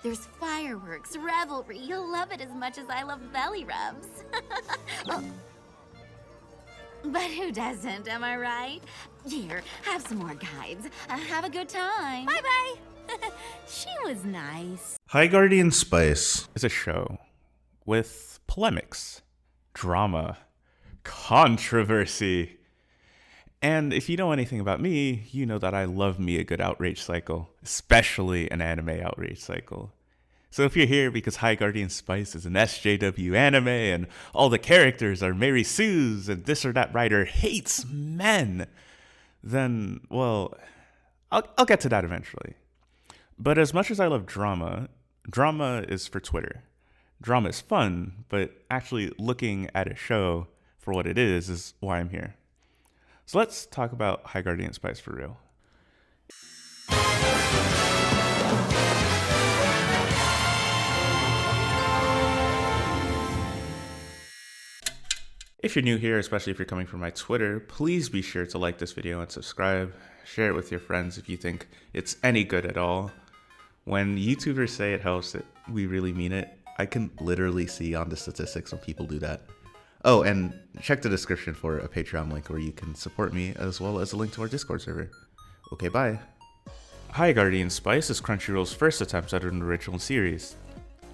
There's fireworks, revelry. You'll love it as much as I love belly rubs. Oh. But who doesn't, am I right? Here, have some more guides. Have a good time. Bye-bye. She was nice. High Guardian Spice is a show with polemics, drama, controversy. And if you know anything about me, you know that I love me a good outrage cycle, especially an anime outrage cycle. So if you're here because High Guardian Spice is an SJW anime and all the characters are Mary Sue's and this or that writer hates men, then, well, I'll get to that eventually. But as much as I love drama, drama is for Twitter. Drama is fun, but actually looking at a show for what it is why I'm here. So let's talk about High Guardian Spice for real. If you're new here, especially if you're coming from my Twitter, please be sure to like this video and subscribe. Share it with your friends if you think it's any good at all. When YouTubers say it helps, we really mean it. I can literally see on the statistics when people do that. Oh, and check the description for a Patreon link where you can support me, as well as a link to our Discord server. Okay, bye. High Guardian Spice is Crunchyroll's first attempt at an original series.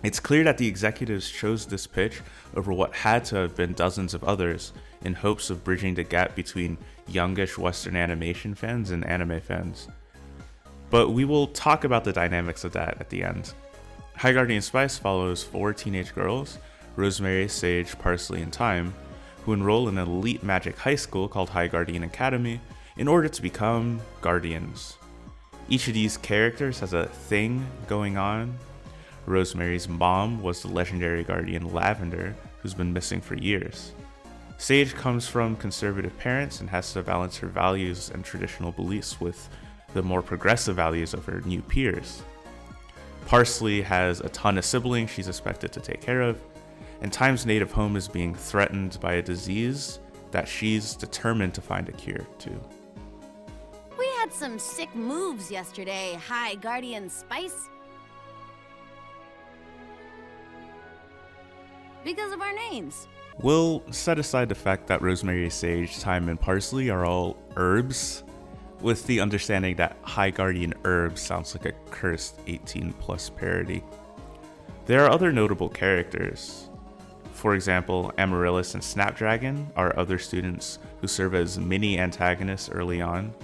It's clear that the executives chose this pitch over what had to have been dozens of others in hopes of bridging the gap between youngish Western animation fans and anime fans. But we will talk about the dynamics of that at the end. High Guardian Spice follows 4 teenage girls, Rosemary, Sage, Parsley, and Time, who enroll in an elite magic high school called High Guardian Academy in order to become guardians. Each of these characters has a thing going on. Rosemary's mom was the legendary guardian Lavender, who's been missing for years. Sage comes from conservative parents and has to balance her values and traditional beliefs with the more progressive values of her new peers. Parsley has a ton of siblings she's expected to take care of, and Time's native home is being threatened by a disease that she's determined to find a cure to. We had some sick moves yesterday, High Guardian Spice. Because of our names. We'll set aside the fact that Rosemary, Sage, Time, and Parsley are all herbs, with the understanding that High Guardian Herbs sounds like a cursed 18+ parody. There are other notable characters. For example, Amaryllis and Snapdragon are other students who serve as mini antagonists early on.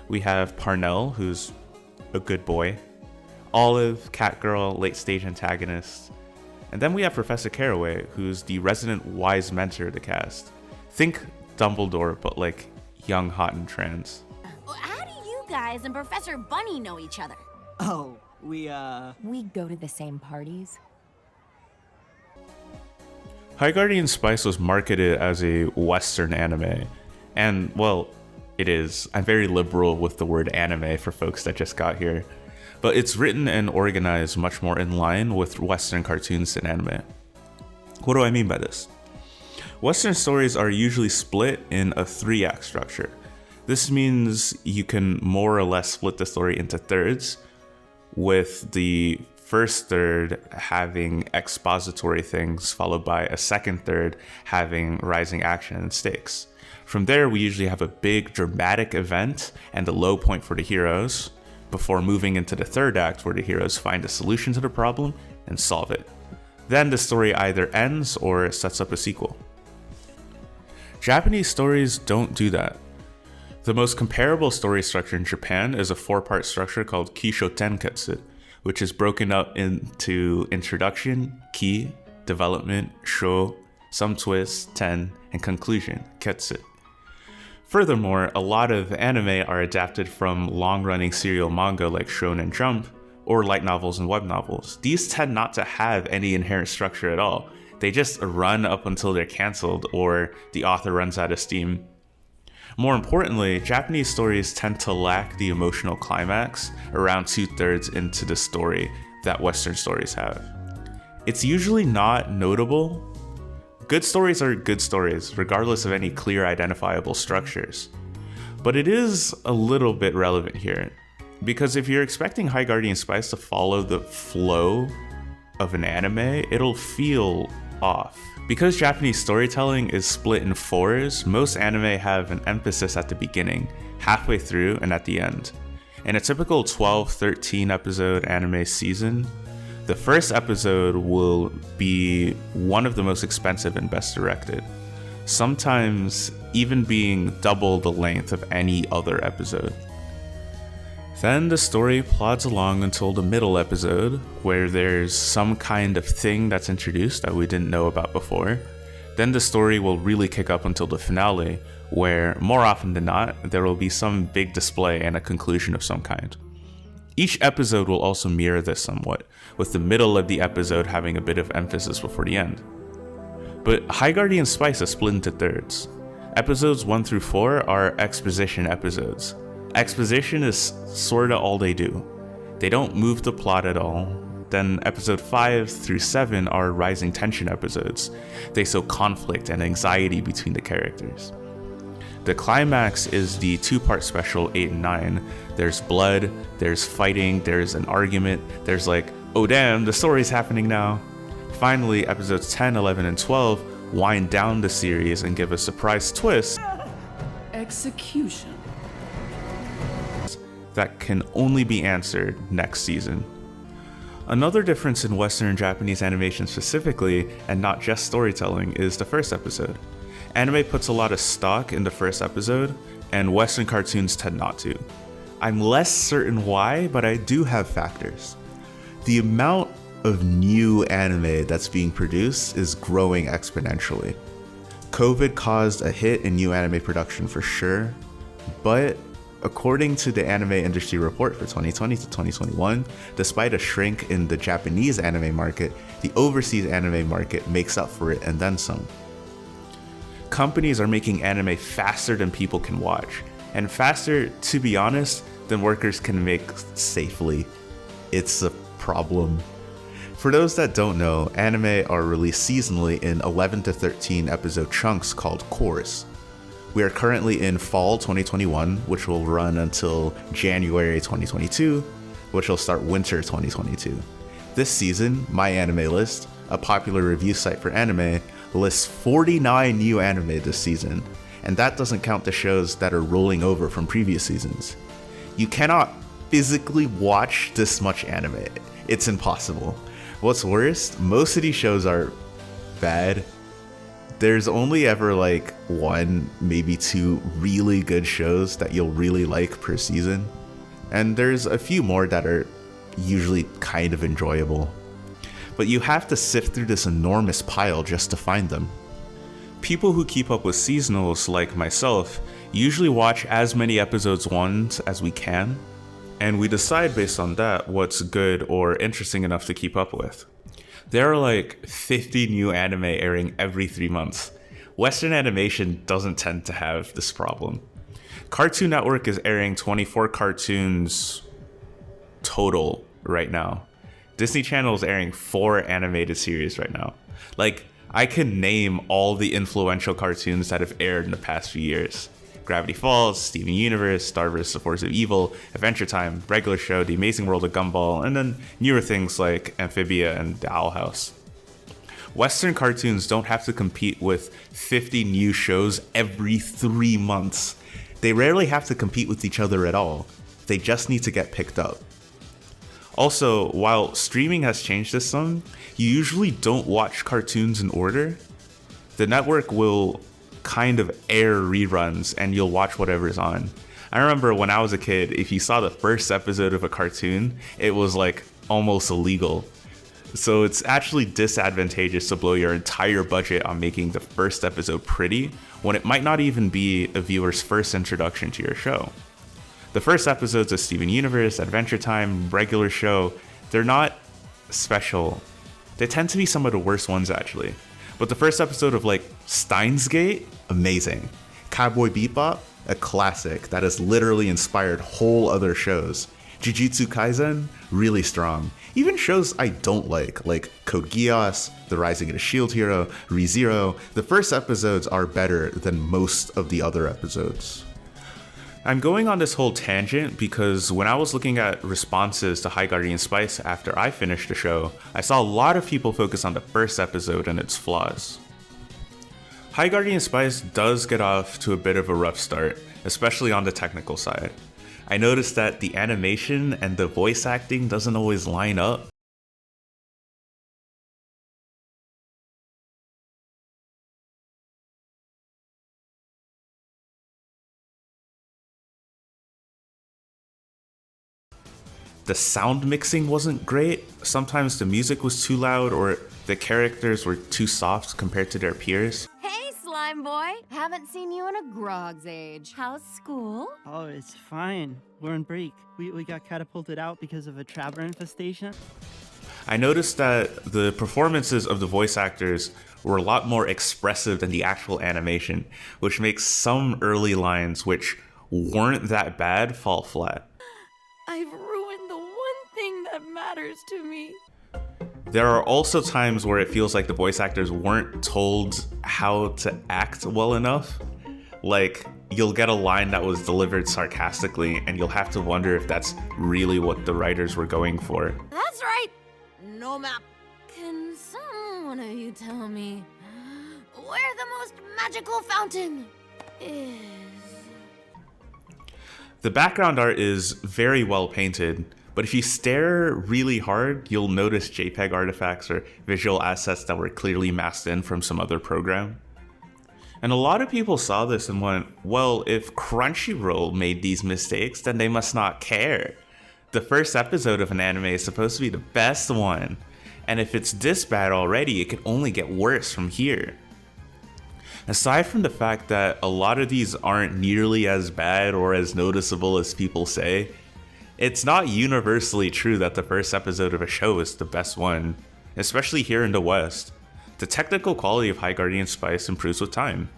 We have Parnell, who's a good boy, Olive, Catgirl, late stage antagonist, and then we have Professor Caraway, who's the resident wise mentor of the cast. Think Dumbledore, but like young, hot, and trans. How do you guys and Professor Bunny know each other? Oh, we go to the same parties. High Guardian Spice was marketed as a Western anime, and well, it is. I'm very liberal with the word anime for folks that just got here, but it's written and organized much more in line with Western cartoons than anime. What do I mean by this? Western stories are usually split in a 3-act structure. This means you can more or less split the story into thirds, with the first third having expository things, followed by a second third having rising action and stakes. From there, we usually have a big dramatic event and a low point for the heroes, before moving into the third act where the heroes find a solution to the problem and solve it. Then the story either ends or sets up a sequel. Japanese stories don't do that. The most comparable story structure in Japan is a 4-part structure called Kisho Tenketsu, which is broken up into introduction, ki, development, sho, some twists, ten, and conclusion, ketsu. Furthermore, a lot of anime are adapted from long-running serial manga like Shonen Jump, or light novels and web novels. These tend not to have any inherent structure at all. They just run up until they're canceled or the author runs out of steam. More importantly, Japanese stories tend to lack the emotional climax around 2/3 into the story that Western stories have. It's usually not notable. Good stories are good stories, regardless of any clear identifiable structures. But it is a little bit relevant here. Because if you're expecting High Guardian Spice to follow the flow of an anime, it'll feel off. Because Japanese storytelling is split in fours, most anime have an emphasis at the beginning, halfway through, and at the end. In a typical 12-13 episode anime season, the first episode will be one of the most expensive and best directed, sometimes even being double the length of any other episode. Then the story plods along until the middle episode, where there's some kind of thing that's introduced that we didn't know about before. Then the story will really kick up until the finale, where more often than not, there will be some big display and a conclusion of some kind. Each episode will also mirror this somewhat, with the middle of the episode having a bit of emphasis before the end. But High Guardian Spice is split into thirds. Episodes 1 through 4 are exposition episodes. Exposition is sorta all they do. They don't move the plot at all. Then episode 5 through 7 are rising tension episodes. They sow conflict and anxiety between the characters. The climax is the 2-part special 8 and 9. There's blood, there's fighting, there's an argument, there's like, oh damn, the story's happening now. Finally, episodes 10, 11, and 12 wind down the series and give a surprise twist. Execution. That can only be answered next season. Another difference in Western and Japanese animation specifically, and not just storytelling, is the first episode. Anime puts a lot of stock in the first episode, and Western cartoons tend not to. I'm less certain why, but I do have factors. The amount of new anime that's being produced is growing exponentially. COVID caused a hit in new anime production for sure, but according to the anime industry report for 2020 to 2021, despite a shrink in the Japanese anime market, the overseas anime market makes up for it and then some. Companies are making anime faster than people can watch, and faster, to be honest, than workers can make safely. It's a problem. For those that don't know, anime are released seasonally in 11 to 13 episode chunks called cours. We are currently in fall 2021, which will run until January 2022, which will start winter 2022. This season, My Anime List, a popular review site for anime, lists 49 new anime this season, and that doesn't count the shows that are rolling over from previous seasons. You cannot physically watch this much anime. It's impossible. What's worse, most of these shows are bad. There's only ever like 1, maybe 2 really good shows that you'll really like per season. And there's a few more that are usually kind of enjoyable. But you have to sift through this enormous pile just to find them. People who keep up with seasonals, like myself, usually watch as many episodes once as we can, and we decide based on that what's good or interesting enough to keep up with. There are like 50 new anime airing every 3 months. Western animation doesn't tend to have this problem. Cartoon Network is airing 24 cartoons total right now. Disney Channel is airing 4 animated series right now. Like, I can name all the influential cartoons that have aired in the past few years. Gravity Falls, Steven Universe, Star vs. The Force of Evil, Adventure Time, Regular Show, The Amazing World of Gumball, and then newer things like Amphibia and The Owl House. Western cartoons don't have to compete with 50 new shows every 3 months. They rarely have to compete with each other at all. They just need to get picked up. Also, while streaming has changed this some, you usually don't watch cartoons in order. The network will kind of air reruns and you'll watch whatever's on. I remember when I was a kid, if you saw the first episode of a cartoon, it was like almost illegal. So it's actually disadvantageous to blow your entire budget on making the first episode pretty when it might not even be a viewer's first introduction to your show. The first episodes of Steven Universe, Adventure Time, Regular Show, they're not special. They tend to be some of the worst ones actually. But the first episode of like Steins Gate, amazing. Cowboy Bebop, a classic that has literally inspired whole other shows. Jujutsu Kaisen, really strong. Even shows I don't like Code Geass, The Rising of the Shield Hero, ReZero, the first episodes are better than most of the other episodes. I'm going on this whole tangent because when I was looking at responses to High Guardian Spice after I finished the show, I saw a lot of people focus on the first episode and its flaws. High Guardian Spice does get off to a bit of a rough start, especially on the technical side. I noticed that the animation and the voice acting doesn't always line up. The sound mixing wasn't great. Sometimes the music was too loud or the characters were too soft compared to their peers. Hey, slime boy. Haven't seen you in a grog's age. How's school? Oh, it's fine. We're on break. We got catapulted out because of a trapper infestation. I noticed that the performances of the voice actors were a lot more expressive than the actual animation, which makes some early lines which weren't that bad fall flat. I've ruined the one thing that matters to me. There are also times where it feels like the voice actors weren't told how to act well enough. Like, you'll get a line that was delivered sarcastically, and you'll have to wonder if that's really what the writers were going for. That's right. No map. Can someone of you tell me where the most magical fountain is? The background art is very well painted, but if you stare really hard, you'll notice JPEG artifacts or visual assets that were clearly masked in from some other program. And a lot of people saw this and went, well, if Crunchyroll made these mistakes, then they must not care. The first episode of an anime is supposed to be the best one, and if it's this bad already, it could only get worse from here. Aside from the fact that a lot of these aren't nearly as bad or as noticeable as people say, it's not universally true that the first episode of a show is the best one, especially here in the West. The technical quality of High Guardian Spice improves with time.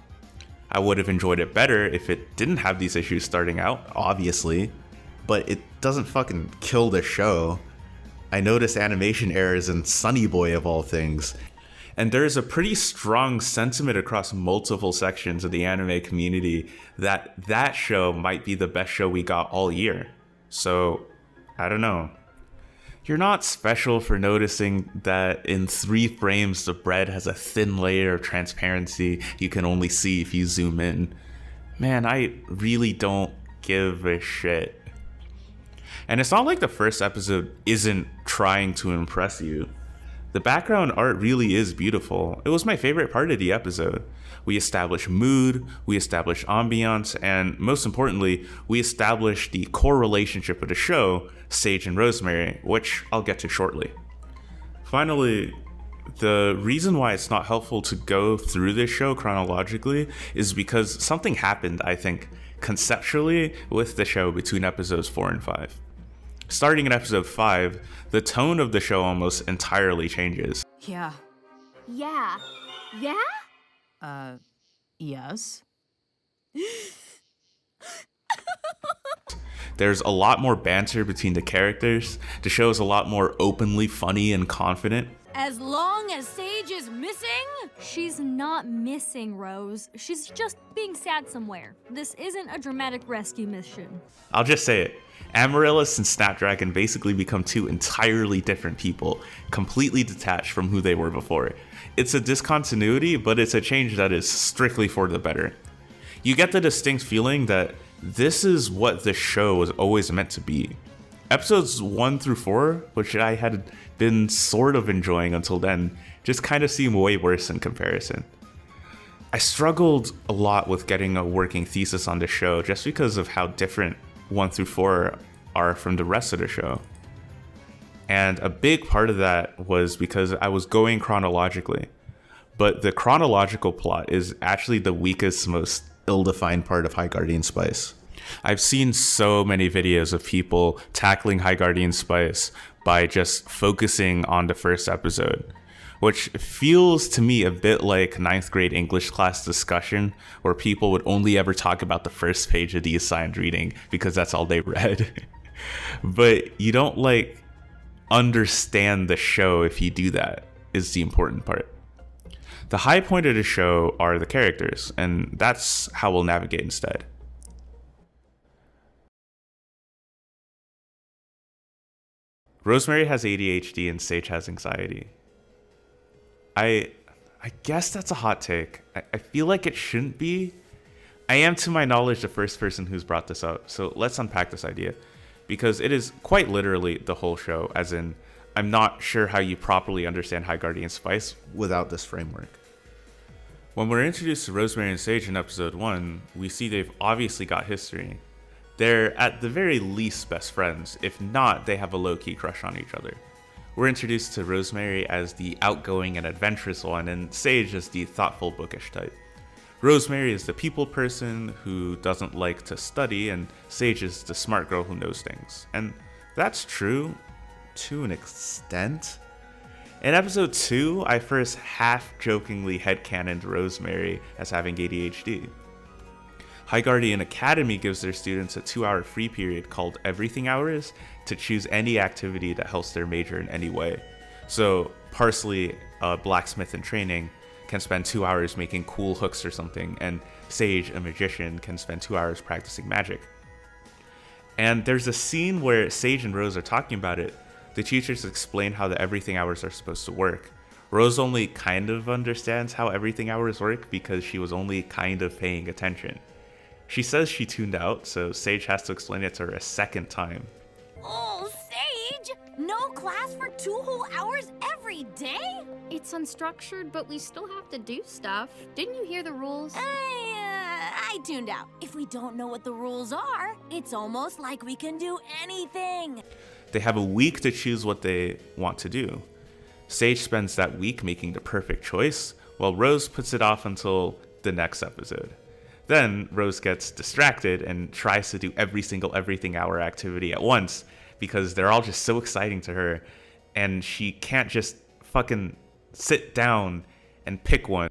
I would have enjoyed it better if it didn't have these issues starting out, obviously, but it doesn't fucking kill the show. I noticed animation errors in Sunny Boy of all things. And there's a pretty strong sentiment across multiple sections of the anime community that that show might be the best show we got all year. So, I don't know. You're not special for noticing that in 3 frames the bread has a thin layer of transparency you can only see if you zoom in. Man, I really don't give a shit. And it's not like the first episode isn't trying to impress you. The background art really is beautiful. It was my favorite part of the episode. We established mood, we established ambiance, and most importantly, we established the core relationship of the show, Sage and Rosemary, which I'll get to shortly. Finally, the reason why it's not helpful to go through this show chronologically is because something happened, I think, conceptually with the show between episodes 4 and 5. Starting in episode 5, the tone of the show almost entirely changes. Yeah. Yeah. Yeah? Yes. There's a lot more banter between the characters. The show is a lot more openly funny and confident. As long as Sage is missing? She's not missing, Rose. She's just being sad somewhere. This isn't a dramatic rescue mission. I'll just say it. Amaryllis and Snapdragon basically become 2 entirely different people, completely detached from who they were before. It's a discontinuity, but it's a change that is strictly for the better. You get the distinct feeling that this is what the show was always meant to be. Episodes 1 through 4, which I had been sort of enjoying until then, just kind of seem way worse in comparison. I struggled a lot with getting a working thesis on the show just because of how different 1 through 4 are from the rest of the show. And a big part of that was because I was going chronologically. But the chronological plot is actually the weakest, most ill-defined part of High Guardian Spice. I've seen so many videos of people tackling High Guardian Spice by just focusing on the first episode, which feels to me a bit like 9th grade English class discussion where people would only ever talk about the first page of the assigned reading because that's all they read. But you don't understand the show if you do that, is the important part. The high point of the show are the characters, and that's how we'll navigate instead. Rosemary has ADHD and Sage has anxiety. I guess that's a hot take. I feel like it shouldn't be. I am, to my knowledge, the first person who's brought this up, so let's unpack this idea. Because it is quite literally the whole show, as in, I'm not sure how you properly understand High Guardian Spice without this framework. When we're introduced to Rosemary and Sage in episode 1, we see they've obviously got history. They're at the very least best friends, if not, they have a low-key crush on each other. We're introduced to Rosemary as the outgoing and adventurous one, and Sage as the thoughtful, bookish type. Rosemary is the people person who doesn't like to study, and Sage is the smart girl who knows things. And that's true to an extent. In episode 2, I first half-jokingly headcanoned Rosemary as having ADHD. High Guardian Academy gives their students a 2-hour free period called Everything Hours to choose any activity that helps their major in any way. So Parsley, a blacksmith in training, can spend 2 hours making cool hooks or something, and Sage, a magician, can spend 2 hours practicing magic. And there's a scene where Sage and Rose are talking about it. The teachers explain how the Everything Hours are supposed to work. Rose only kind of understands how Everything Hours work because she was only kind of paying attention. She says she tuned out, so Sage has to explain it to her a second time. Oh, Sage! No class for 2 whole hours every day? It's unstructured, but we still have to do stuff. Didn't you hear the rules? I tuned out. If we don't know what the rules are, it's almost like we can do anything. They have a week to choose what they want to do. Sage spends that week making the perfect choice, while Rose puts it off until the next episode. Then Rose gets distracted and tries to do every single Everything Hour activity at once because they're all just so exciting to her, and she can't just fucking sit down and pick one.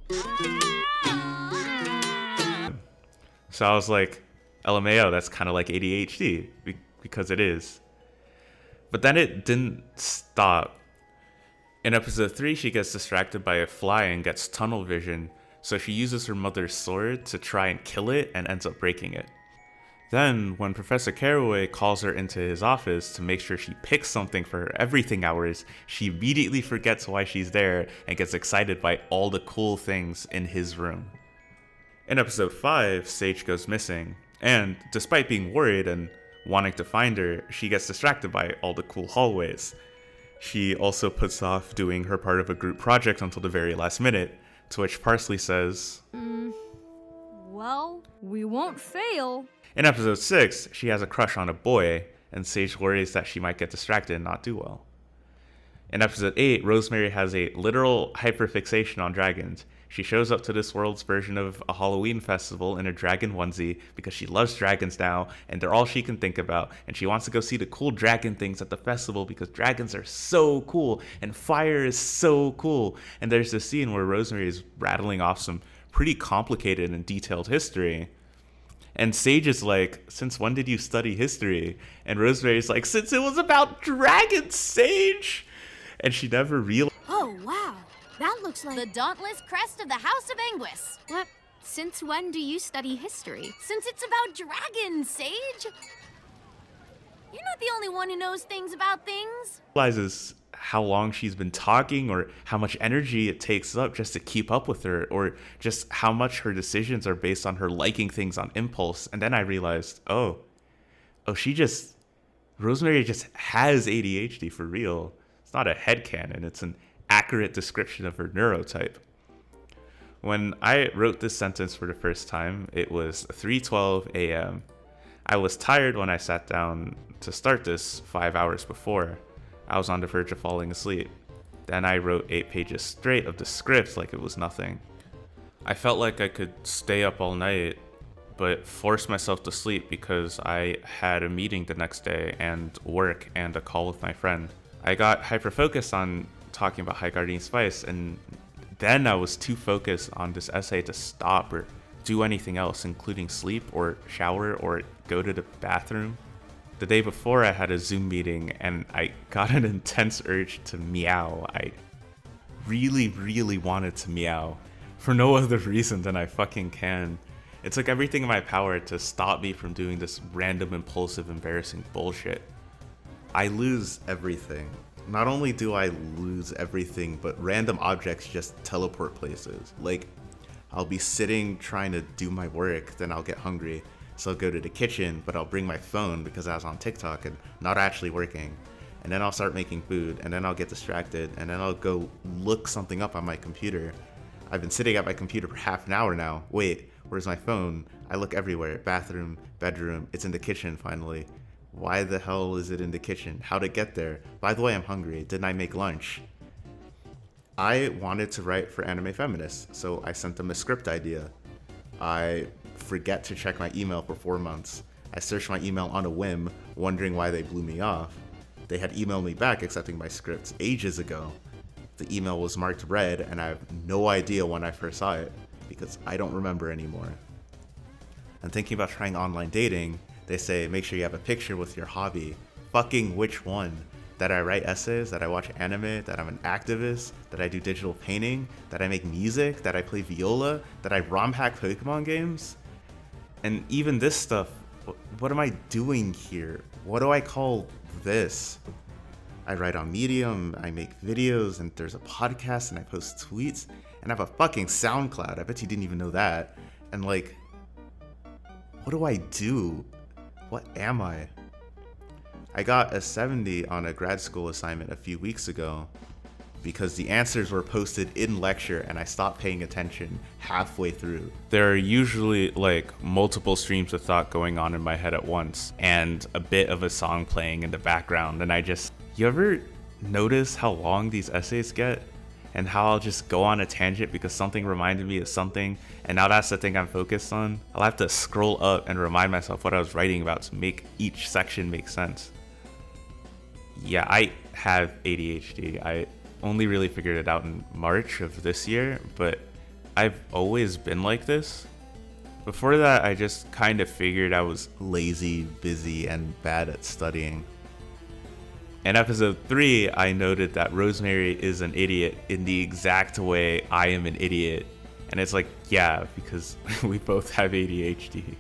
So I was like, LMAO, that's kind of like ADHD, because it is. But then it didn't stop. In episode 3, she gets distracted by a fly and gets tunnel vision, so she uses her mother's sword to try and kill it and ends up breaking it. Then, when Professor Caraway calls her into his office to make sure she picks something for her Everything Hours, she immediately forgets why she's there and gets excited by all the cool things in his room. In episode 5, Sage goes missing, and despite being worried and wanting to find her, she gets distracted by all the cool hallways. She also puts off doing her part of a group project until the very last minute, to which Parsley says, Well, we won't fail. In episode 6, she has a crush on a boy, and Sage worries that she might get distracted and not do well. In episode 8, Rosemary has a literal hyperfixation on dragons. She shows up to this world's version of a Halloween festival in a dragon onesie because she loves dragons now, and they're all she can think about, and she wants to go see the cool dragon things at the festival because dragons are so cool, and fire is so cool. And there's this scene where Rosemary is rattling off some pretty complicated and detailed history. And Sage is like, since when did you study history? And Rosemary's like, since it was about dragons, Sage! And she never realized. Oh, wow. That looks like the dauntless crest of the House of Anguis. What? Since when do you study history? Since it's about dragons, Sage. You're not the only one who knows things about things. Realizes how long she's been talking or how much energy it takes up just to keep up with her, or just how much her decisions are based on her liking things on impulse. And then I realized, Rosemary just has ADHD for real. It's not a headcanon, it's an accurate description of her neurotype. When I wrote this sentence for the first time, it was 3:12 a.m. I was tired when I sat down to start this 5 hours before. I was on the verge of falling asleep. Then I wrote 8 pages straight of the script like it was nothing. I felt like I could stay up all night, but forced myself to sleep because I had a meeting the next day and work and a call with my friend. I got hyper-focused on talking about High Guardian Spice, and then I was too focused on this essay to stop or do anything else, including sleep or shower or go to the bathroom. The day before, I had a Zoom meeting and I got an intense urge to meow. I really, really wanted to meow for no other reason than I fucking can. It's like everything in my power to stop me from doing this random, impulsive, embarrassing bullshit. I lose everything. Not only do I lose everything, but random objects just teleport places. Like, I'll be sitting trying to do my work, then I'll get hungry. So I'll go to the kitchen, but I'll bring my phone because I was on TikTok and not actually working. And then I'll start making food, and then I'll get distracted, and then I'll go look something up on my computer. I've been sitting at my computer for half an hour now. Wait, where's my phone? I look everywhere. Bathroom, bedroom, it's in the kitchen finally. Why the hell is it in the kitchen? How'd it get there? By the way, I'm hungry. Didn't I make lunch? I wanted to write for Anime Feminists, so I sent them a script idea. I forget to check my email for 4 months. I searched my email on a whim, wondering why they blew me off. They had emailed me back accepting my scripts ages ago. The email was marked red, and I have no idea when I first saw it, because I don't remember anymore. I'm thinking about trying online dating. They say, make sure you have a picture with your hobby. Fucking which one? That I write essays, that I watch anime, that I'm an activist, that I do digital painting, that I make music, that I play viola, that I ROM hack Pokemon games? And even this stuff, what am I doing here? What do I call this? I write on Medium, I make videos, and there's a podcast, and I post tweets, and I have a fucking SoundCloud. I bet you didn't even know that. And like, what do I do? What am I? I got a 70 on a grad school assignment a few weeks ago because the answers were posted in lecture and I stopped paying attention halfway through. There are usually like multiple streams of thought going on in my head at once and a bit of a song playing in the background, and you ever notice how long these essays get? And how I'll just go on a tangent because something reminded me of something, and now that's the thing I'm focused on? I'll have to scroll up and remind myself what I was writing about to make each section make sense. Yeah, I have ADHD. I only really figured it out in March of this year, but I've always been like this. Before that, I just kind of figured I was lazy, busy, and bad at studying. In episode 3, I noted that Rosemary is an idiot in the exact way I am an idiot. And it's like, yeah, because we both have ADHD.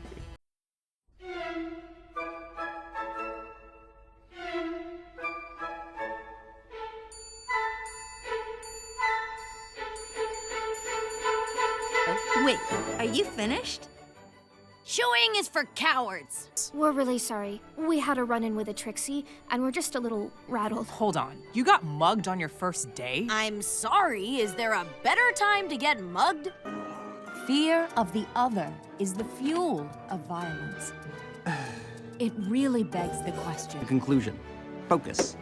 Wait, are you finished? Chewing is for cowards. We're really sorry. We had a run-in with a Trixie, and we're just a little rattled. Hold on. You got mugged on your first day? I'm sorry, is there a better time to get mugged? Fear of the other is the fuel of violence. It really begs the question. Conclusion. Focus.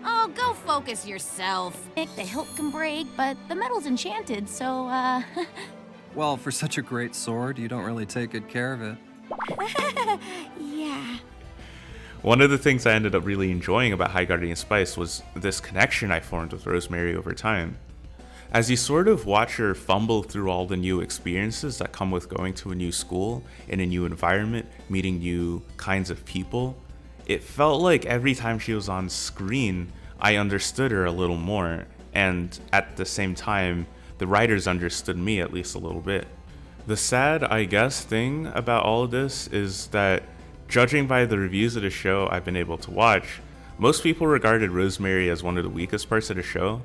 Oh, go focus yourself. The hilt can break, but the metal's enchanted, so, Well, for such a great sword, you don't really take good care of it. yeah. One of the things I ended up really enjoying about High Guardian Spice was this connection I formed with Rosemary over time. As you sort of watch her fumble through all the new experiences that come with going to a new school, in a new environment, meeting new kinds of people, it felt like every time she was on screen, I understood her a little more, and at the same time, the writers understood me at least a little bit. The sad, I guess, thing about all of this is that, judging by the reviews of the show I've been able to watch, most people regarded Rosemary as one of the weakest parts of the show.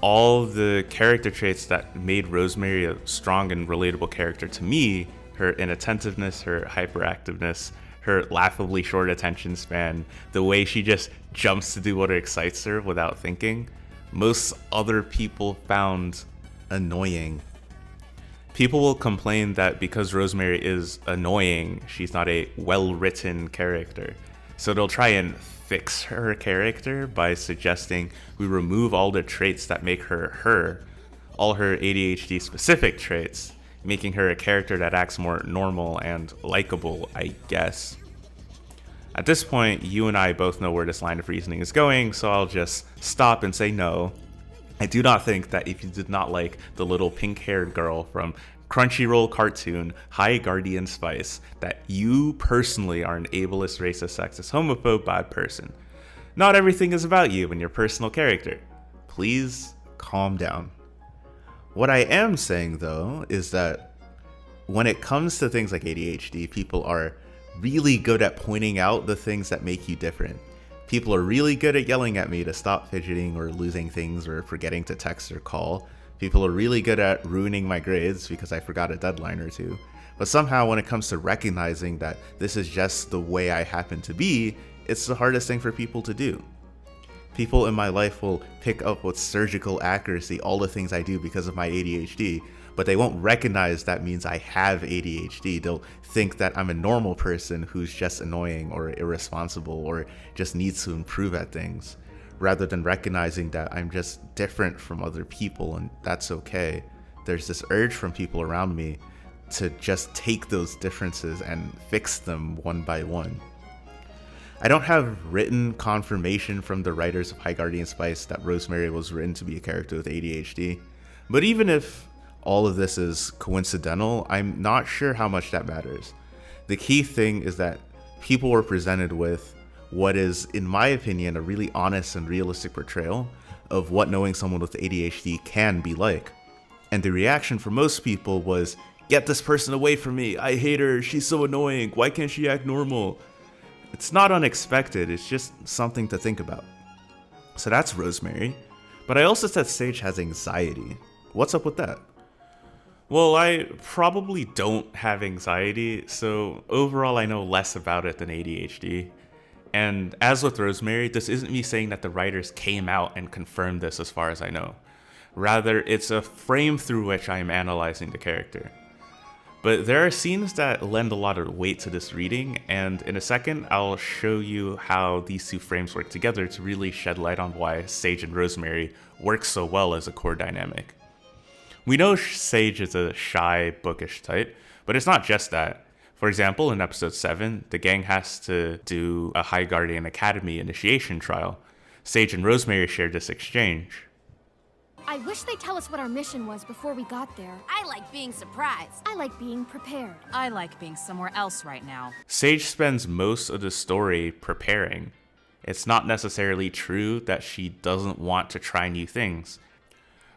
All the character traits that made Rosemary a strong and relatable character to me, her inattentiveness, her hyperactiveness, her laughably short attention span, the way she just jumps to do what excites her without thinking, most other people found annoying. People will complain that because Rosemary is annoying, she's not a well-written character. So they'll try and fix her character by suggesting we remove all the traits that make her her, all her ADHD specific traits, making her a character that acts more normal and likable, I guess. At this point, you and I both know where this line of reasoning is going, so I'll just stop and say no. I do not think that if you did not like the little pink-haired girl from Crunchyroll cartoon High Guardian Spice, that you personally are an ableist, racist, sexist, homophobe, bad person. Not everything is about you and your personal character. Please calm down. What I am saying, though, is that when it comes to things like ADHD, people are really good at pointing out the things that make you different. People are really good at yelling at me to stop fidgeting or losing things or forgetting to text or call. People are really good at ruining my grades because I forgot a deadline or two. But somehow when it comes to recognizing that this is just the way I happen to be, it's the hardest thing for people to do. People in my life will pick up with surgical accuracy all the things I do because of my ADHD, but they won't recognize that means I have ADHD. They'll think that I'm a normal person who's just annoying or irresponsible or just needs to improve at things, rather than recognizing that I'm just different from other people and that's okay. There's this urge from people around me to just take those differences and fix them one by one. I don't have written confirmation from the writers of High Guardian Spice that Rosemary was written to be a character with ADHD, but even if all of this is coincidental, I'm not sure how much that matters. The key thing is that people were presented with what is, in my opinion, a really honest and realistic portrayal of what knowing someone with ADHD can be like. And the reaction for most people was, "Get this person away from me, I hate her, she's so annoying, why can't she act normal?" It's not unexpected, it's just something to think about. So that's Rosemary. But I also said Sage has anxiety. What's up with that? Well, I probably don't have anxiety, so overall I know less about it than ADHD. And as with Rosemary, this isn't me saying that the writers came out and confirmed this as far as I know. Rather, it's a frame through which I am analyzing the character. But there are scenes that lend a lot of weight to this reading, and in a second I'll show you how these two frames work together to really shed light on why Sage and Rosemary work so well as a core dynamic. We know Sage is a shy, bookish type, but it's not just that. For example, in episode 7, the gang has to do a High Guardian Academy initiation trial. Sage and Rosemary shared this exchange. I wish they'd tell us what our mission was before we got there. I like being surprised. I like being prepared. I like being somewhere else right now. Sage spends most of the story preparing. It's not necessarily true that she doesn't want to try new things.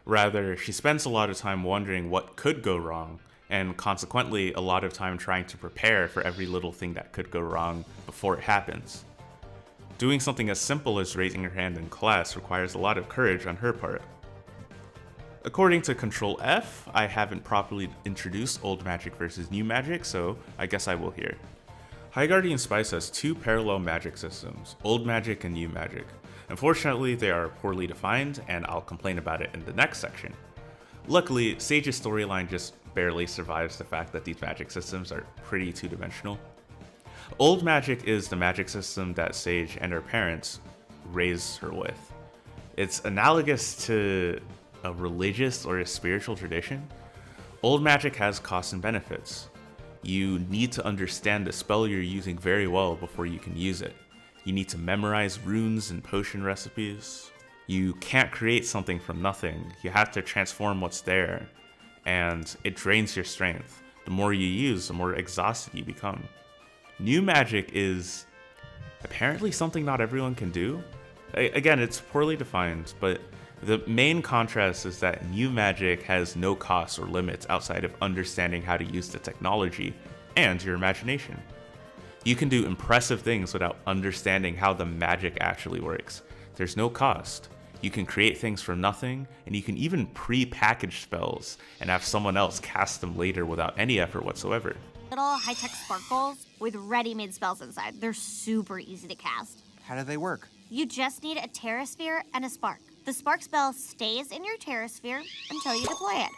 Rather, she spends a lot of time wondering what could go wrong, and consequently a lot of time trying to prepare for every little thing that could go wrong before it happens. Doing something as simple as raising her hand in class requires a lot of courage on her part. According to Control F, I haven't properly introduced Old Magic versus New Magic, so I guess I will here. High Guardian Spice has two parallel magic systems, Old Magic and New Magic. Unfortunately, they are poorly defined, and I'll complain about it in the next section. Luckily, Sage's storyline just barely survives the fact that these magic systems are pretty two-dimensional. Old Magic is the magic system that Sage and her parents raised her with. It's analogous to a religious or a spiritual tradition. Old Magic has costs and benefits. You need to understand the spell you're using very well before you can use it. You need to memorize runes and potion recipes. You can't create something from nothing. You have to transform what's there, and it drains your strength. The more you use, the more exhausted you become. New Magic is apparently something not everyone can do. Again, it's poorly defined, but the main contrast is that New Magic has no costs or limits outside of understanding how to use the technology and your imagination. You can do impressive things without understanding how the magic actually works. There's no cost. You can create things from nothing, and you can even pre-package spells and have someone else cast them later without any effort whatsoever. Little high-tech sparkles with ready-made spells inside. They're super easy to cast. How do they work? You just need a Terrasphere and a Spark. The Spark spell stays in your Terrasphere until you deploy it.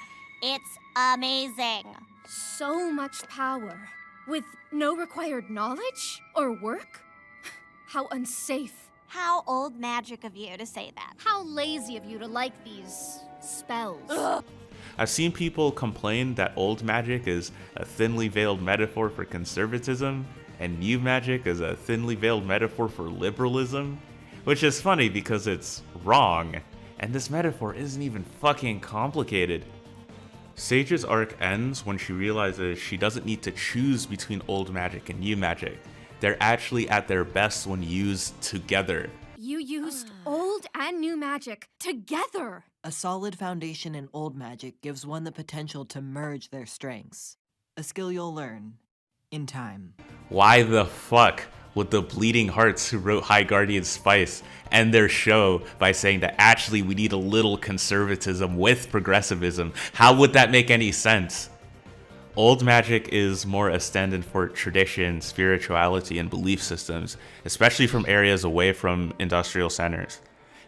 It's amazing. So much power. With no required knowledge or work? How unsafe. How old magic of you to say that. How lazy of you to like these spells. Ugh. I've seen people complain that old magic is a thinly veiled metaphor for conservatism, and new magic is a thinly veiled metaphor for liberalism, which is funny because it's wrong, and this metaphor isn't even fucking complicated. Sage's arc ends when she realizes she doesn't need to choose between old magic and new magic. They're actually at their best when used together. You used old and new magic together. A solid foundation in old magic gives one the potential to merge their strengths. A skill you'll learn in time. Why the fuck would the Bleeding Hearts who wrote High Guardian Spice end their show by saying that actually we need a little conservatism with progressivism? How would that make any sense? Old magic is more a stand-in for tradition, spirituality, and belief systems, especially from areas away from industrial centers.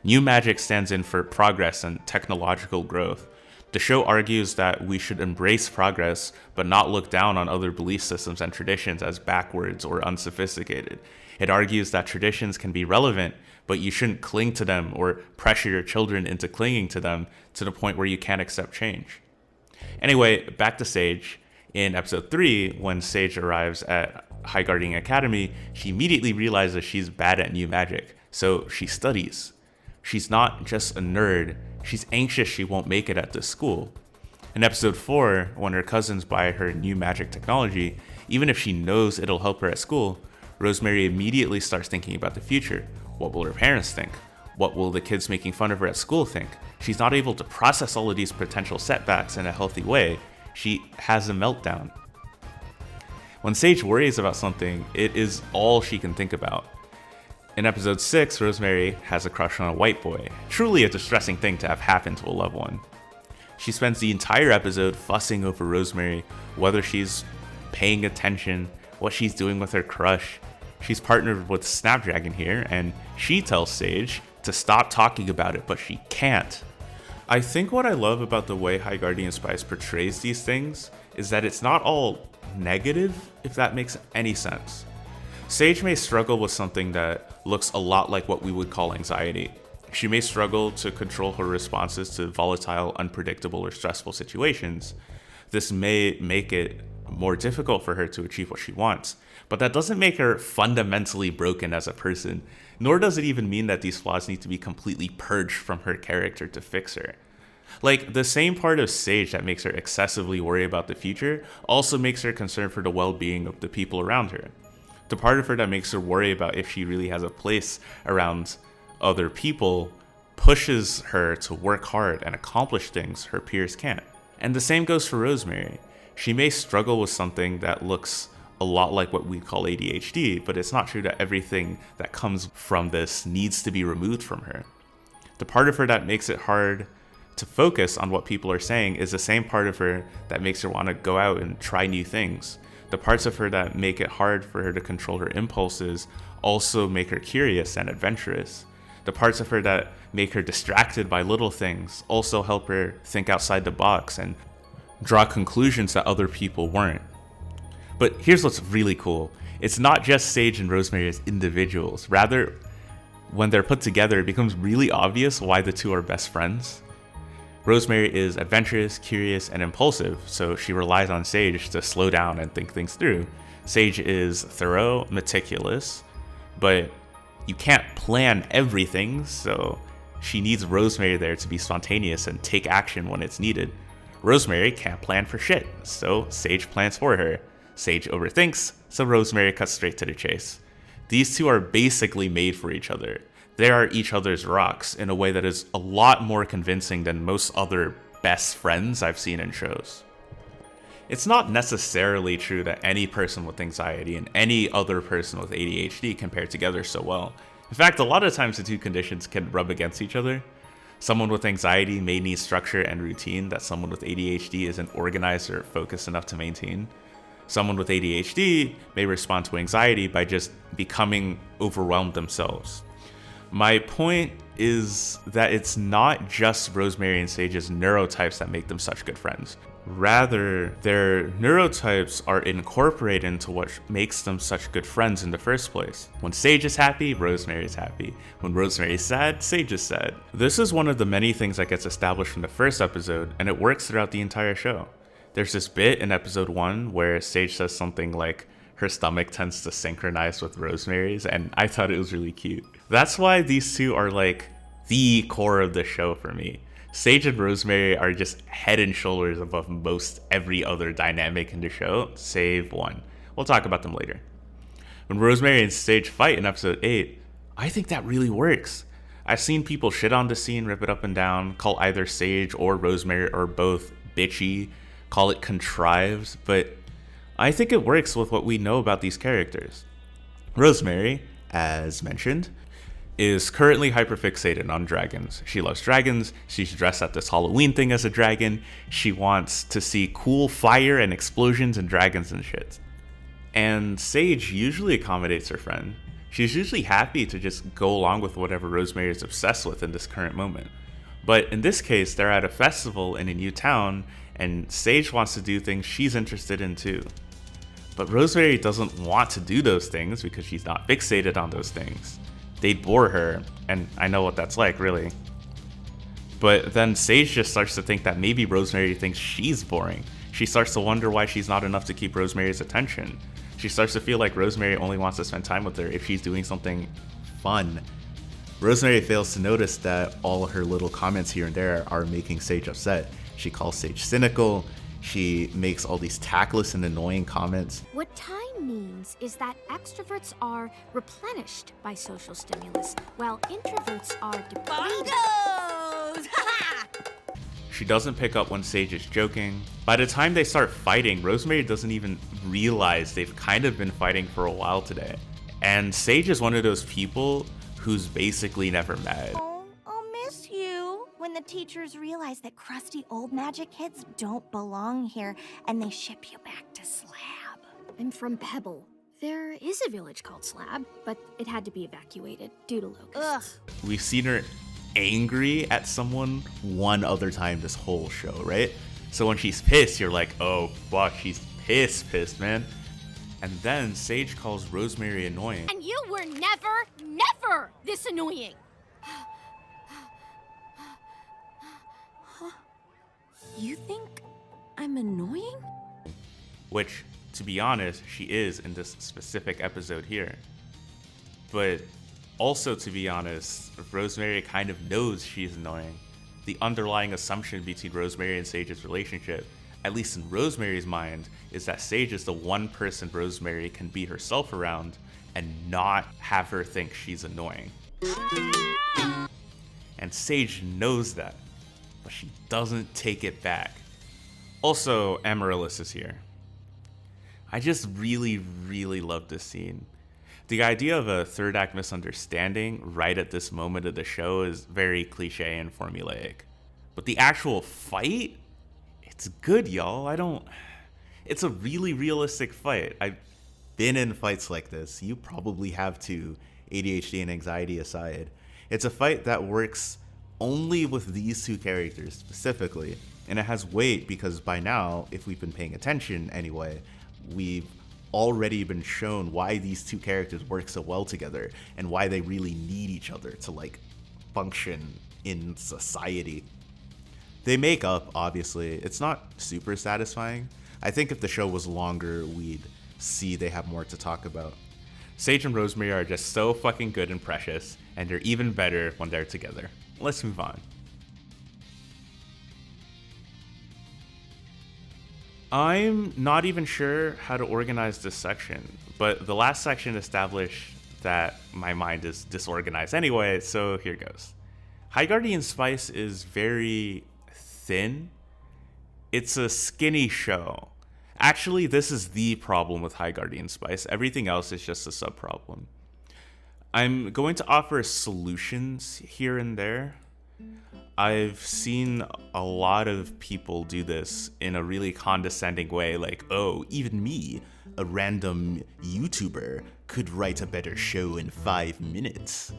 New magic stands in for progress and technological growth. The show argues that we should embrace progress, but not look down on other belief systems and traditions as backwards or unsophisticated. It argues that traditions can be relevant, but you shouldn't cling to them or pressure your children into clinging to them to the point where you can't accept change. Anyway, back to Sage. In episode 3, when Sage arrives at High Guardian Academy, she immediately realizes she's bad at new magic, so she studies. She's not just a nerd, she's anxious she won't make it at this school. In episode 4, when her cousins buy her new magic technology, even if she knows it'll help her at school, Rosemary immediately starts thinking about the future. What will her parents think? What will the kids making fun of her at school think? She's not able to process all of these potential setbacks in a healthy way. She has a meltdown. When Sage worries about something, it is all she can think about. In episode 6, Rosemary has a crush on a white boy. Truly a distressing thing to have happen to a loved one. She spends the entire episode fussing over Rosemary, whether she's paying attention, what she's doing with her crush. She's partnered with Snapdragon here, and she tells Sage to stop talking about it, but she can't. I think what I love about the way High Guardian Spice portrays these things is that it's not all negative, if that makes any sense. Sage may struggle with something that looks a lot like what we would call anxiety. She may struggle to control her responses to volatile, unpredictable, or stressful situations. This may make it more difficult for her to achieve what she wants, but that doesn't make her fundamentally broken as a person, nor does it even mean that these flaws need to be completely purged from her character to fix her. Like, the same part of Sage that makes her excessively worry about the future also makes her concerned for the well-being of the people around her. The part of her that makes her worry about if she really has a place around other people pushes her to work hard and accomplish things her peers can't. And the same goes for Rosemary. She may struggle with something that looks a lot like what we call ADHD, but it's not true that everything that comes from this needs to be removed from her. The part of her that makes it hard to focus on what people are saying is the same part of her that makes her want to go out and try new things. The parts of her that make it hard for her to control her impulses also make her curious and adventurous. The parts of her that make her distracted by little things also help her think outside the box and draw conclusions that other people weren't. But here's what's really cool. It's not just Sage and Rosemary as individuals. Rather, when they're put together, it becomes really obvious why the two are best friends. Rosemary is adventurous, curious, and impulsive, so she relies on Sage to slow down and think things through. Sage is thorough, meticulous, but you can't plan everything, so she needs Rosemary there to be spontaneous and take action when it's needed. Rosemary can't plan for shit, so Sage plans for her. Sage overthinks, so Rosemary cuts straight to the chase. These two are basically made for each other. They are each other's rocks in a way that is a lot more convincing than most other best friends I've seen in shows. It's not necessarily true that any person with anxiety and any other person with ADHD can pair together so well. In fact, a lot of times the two conditions can rub against each other. Someone with anxiety may need structure and routine that someone with ADHD isn't organized or focused enough to maintain. Someone with ADHD may respond to anxiety by just becoming overwhelmed themselves. My point is that it's not just Rosemary and Sage's neurotypes that make them such good friends. Rather, their neurotypes are incorporated into what makes them such good friends in the first place. When Sage is happy, Rosemary is happy. When Rosemary is sad, Sage is sad. This is one of the many things that gets established from the first episode, and it works throughout the entire show. There's this bit in episode 1 where Sage says something like, her stomach tends to synchronize with Rosemary's, and I thought it was really cute. That's why these two are like the core of the show for me. Sage and Rosemary are just head and shoulders above most every other dynamic in the show, save one. We'll talk about them later. When Rosemary and Sage fight in episode 8, I think that really works. I've seen people shit on the scene, rip it up and down, call either Sage or Rosemary or both bitchy, call it contrived, but I think it works with what we know about these characters. Rosemary, as mentioned, is currently hyperfixated on dragons. She loves dragons. She's dressed at this Halloween thing as a dragon. She wants to see cool fire and explosions and dragons and shit. And Sage usually accommodates her friend. She's usually happy to just go along with whatever Rosemary is obsessed with in this current moment. But in this case, they're at a festival in a new town, and Sage wants to do things she's interested in too. But Rosemary doesn't want to do those things because she's not fixated on those things. They'd bore her, and I know what that's like, really. But then Sage just starts to think that maybe Rosemary thinks she's boring. She starts to wonder why she's not enough to keep Rosemary's attention. She starts to feel like Rosemary only wants to spend time with her if she's doing something fun. Rosemary fails to notice that all her little comments here and there are making Sage upset. She calls Sage cynical. She makes all these tactless and annoying comments. What time means is that extroverts are replenished by social stimulus, while introverts are depleted. Bongos! She doesn't pick up when Sage is joking. By the time they start fighting, Rosemary doesn't even realize they've kind of been fighting for a while today. And Sage is one of those people who's basically never mad. Oh, I'll miss you. When the teachers realize that crusty old magic kids don't belong here and they ship you back to Slab. I'm from Pebble. There is a village called Slab, but it had to be evacuated due to locusts. Ugh. We've seen her angry at someone one other time this whole show, right? So when she's pissed, you're like, oh fuck, she's pissed, man. And then Sage calls Rosemary annoying. And you were never this annoying. You think I'm annoying? Which, to be honest, she is in this specific episode here. But also, to be honest, Rosemary kind of knows she's annoying. The underlying assumption between Rosemary and Sage's relationship, at least in Rosemary's mind, is that Sage is the one person Rosemary can be herself around and not have her think she's annoying. And Sage knows that, but she doesn't take it back. Also, Amaryllis is here. I just really love this scene. The idea of a third act misunderstanding right at this moment of the show is very cliche and formulaic. But the actual fight, it's good, y'all. It's a really realistic fight. I've been in fights like this. You probably have too, ADHD and anxiety aside. It's a fight that works only with these two characters specifically. And it has weight because by now, if we've been paying attention anyway, we've already been shown why these two characters work so well together and why they really need each other to like function in society. They make up, obviously. It's not super satisfying. I think if the show was longer, we'd see they have more to talk about. Sage and Rosemary are just so fucking good and precious, and they're even better when they're together. Let's move on. I'm not even sure how to organize this section, but the last section established that my mind is disorganized anyway, so here goes. High Guardian Spice is very thin. It's a skinny show. Actually, this is the problem with High Guardian Spice. Everything else is just a sub-problem. I'm going to offer solutions here and there. I've seen a lot of people do this in a really condescending way, like, oh, even me, a random YouTuber, could write a better show in 5 minutes.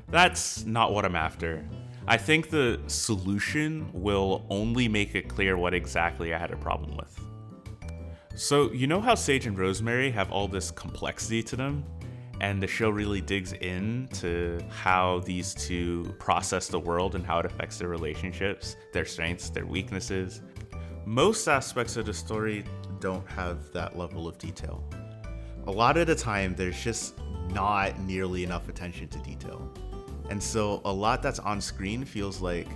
That's not what I'm after. I think the solution will only make it clear what exactly I had a problem with. So, you know how Sage and Rosemary have all this complexity to them? And the show really digs into how these two process the world and how it affects their relationships, their strengths, their weaknesses. Most aspects of the story don't have that level of detail. A lot of the time, there's just not nearly enough attention to detail. And so a lot that's on screen feels like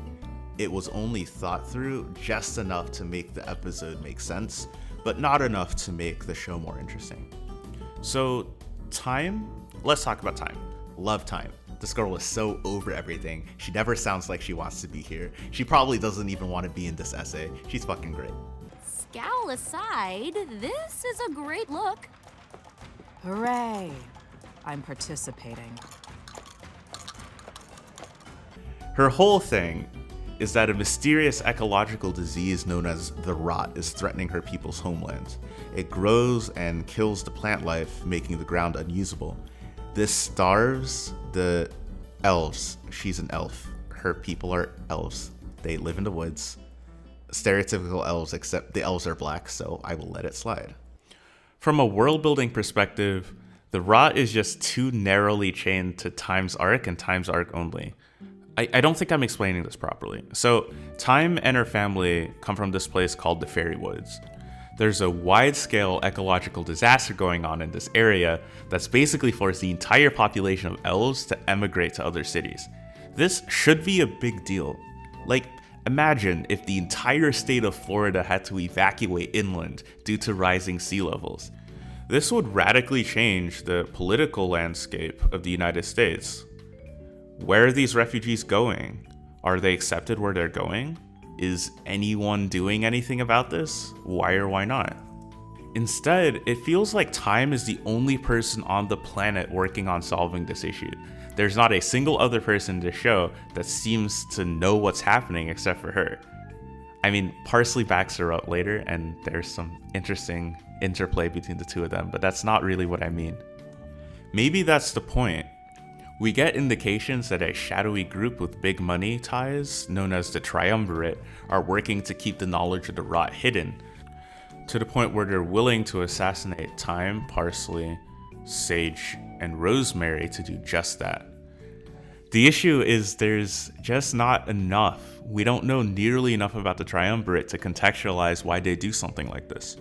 it was only thought through just enough to make the episode make sense, but not enough to make the show more interesting. So time, let's talk about time. Love Time. This girl is so over everything. She never sounds like she wants to be here. She probably doesn't even want to be in this essay. She's fucking great. Scowl aside, this is a great look. Hooray! I'm participating. Her whole thing is that a mysterious ecological disease known as the rot is threatening her people's homelands. It grows and kills the plant life, making the ground unusable. This starves the elves. She's an elf. Her people are elves. They live in the woods. Stereotypical elves, except the elves are black, so I will let it slide. From a world-building perspective, the rot is just too narrowly chained to Time's arc and Time's arc only. I don't think I'm explaining this properly. So, Time and her family come from this place called the Fairy Woods. There's a wide-scale ecological disaster going on in this area that's basically forced the entire population of elves to emigrate to other cities. This should be a big deal. Like, imagine if the entire state of Florida had to evacuate inland due to rising sea levels. This would radically change the political landscape of the United States. Where are these refugees going? Are they accepted where they're going? Is anyone doing anything about this? Why or why not? Instead, it feels like Time is the only person on the planet working on solving this issue. There's not a single other person in the show that seems to know what's happening except for her. I mean, Parsley backs her up later, and there's some interesting interplay between the two of them, but that's not really what I mean. Maybe that's the point. We get indications that a shadowy group with big money ties, known as the Triumvirate, are working to keep the knowledge of the rot hidden, to the point where they're willing to assassinate Time, Parsley, Sage, and Rosemary to do just that. The issue is there's just not enough. We don't know nearly enough about the Triumvirate to contextualize why they do something like this.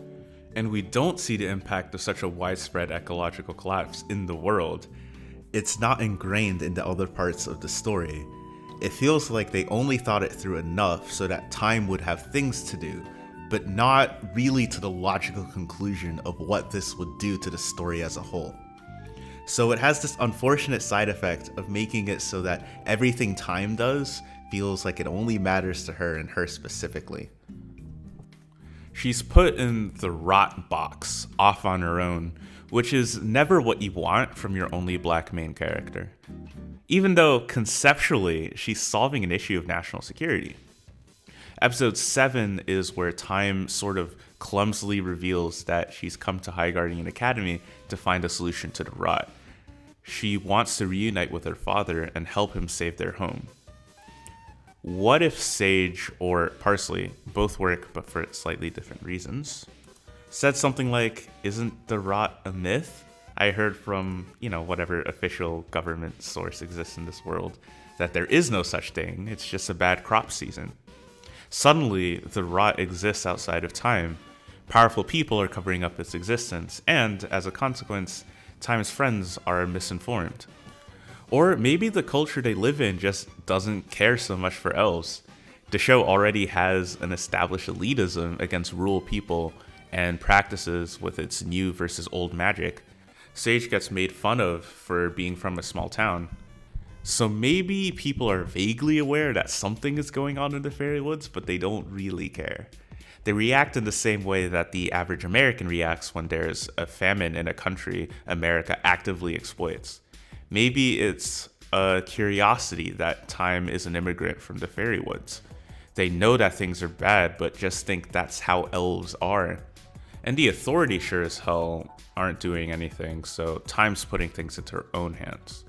And we don't see the impact of such a widespread ecological collapse in the world. It's not ingrained into other parts of the story. It feels like they only thought it through enough so that Time would have things to do, but not really to the logical conclusion of what this would do to the story as a whole. So it has this unfortunate side effect of making it so that everything Time does feels like it only matters to her and her specifically. She's put in the rot box, off on her own, which is never what you want from your only black main character. Even though conceptually, she's solving an issue of national security. Episode 7 is where Time sort of clumsily reveals that she's come to High Guardian Academy to find a solution to the rot. She wants to reunite with her father and help him save their home. What if Sage or Parsley, both work but for slightly different reasons, said something like, "Isn't the rot a myth?" I heard from, whatever official government source exists in this world, that there is no such thing, it's just a bad crop season. Suddenly, the rot exists outside of Time. Powerful people are covering up its existence, and as a consequence, Time's friends are misinformed. Or maybe the culture they live in just doesn't care so much for elves. The show already has an established elitism against rural people and practices with its new versus old magic. Sage gets made fun of for being from a small town. So maybe people are vaguely aware that something is going on in the Fairy Woods, but they don't really care. They react in the same way that the average American reacts when there's a famine in a country America actively exploits. Maybe it's a curiosity that Time is an immigrant from the Fairy Woods. They know that things are bad, but just think that's how elves are. And the authority sure as hell aren't doing anything, so Time's putting things into her own hands.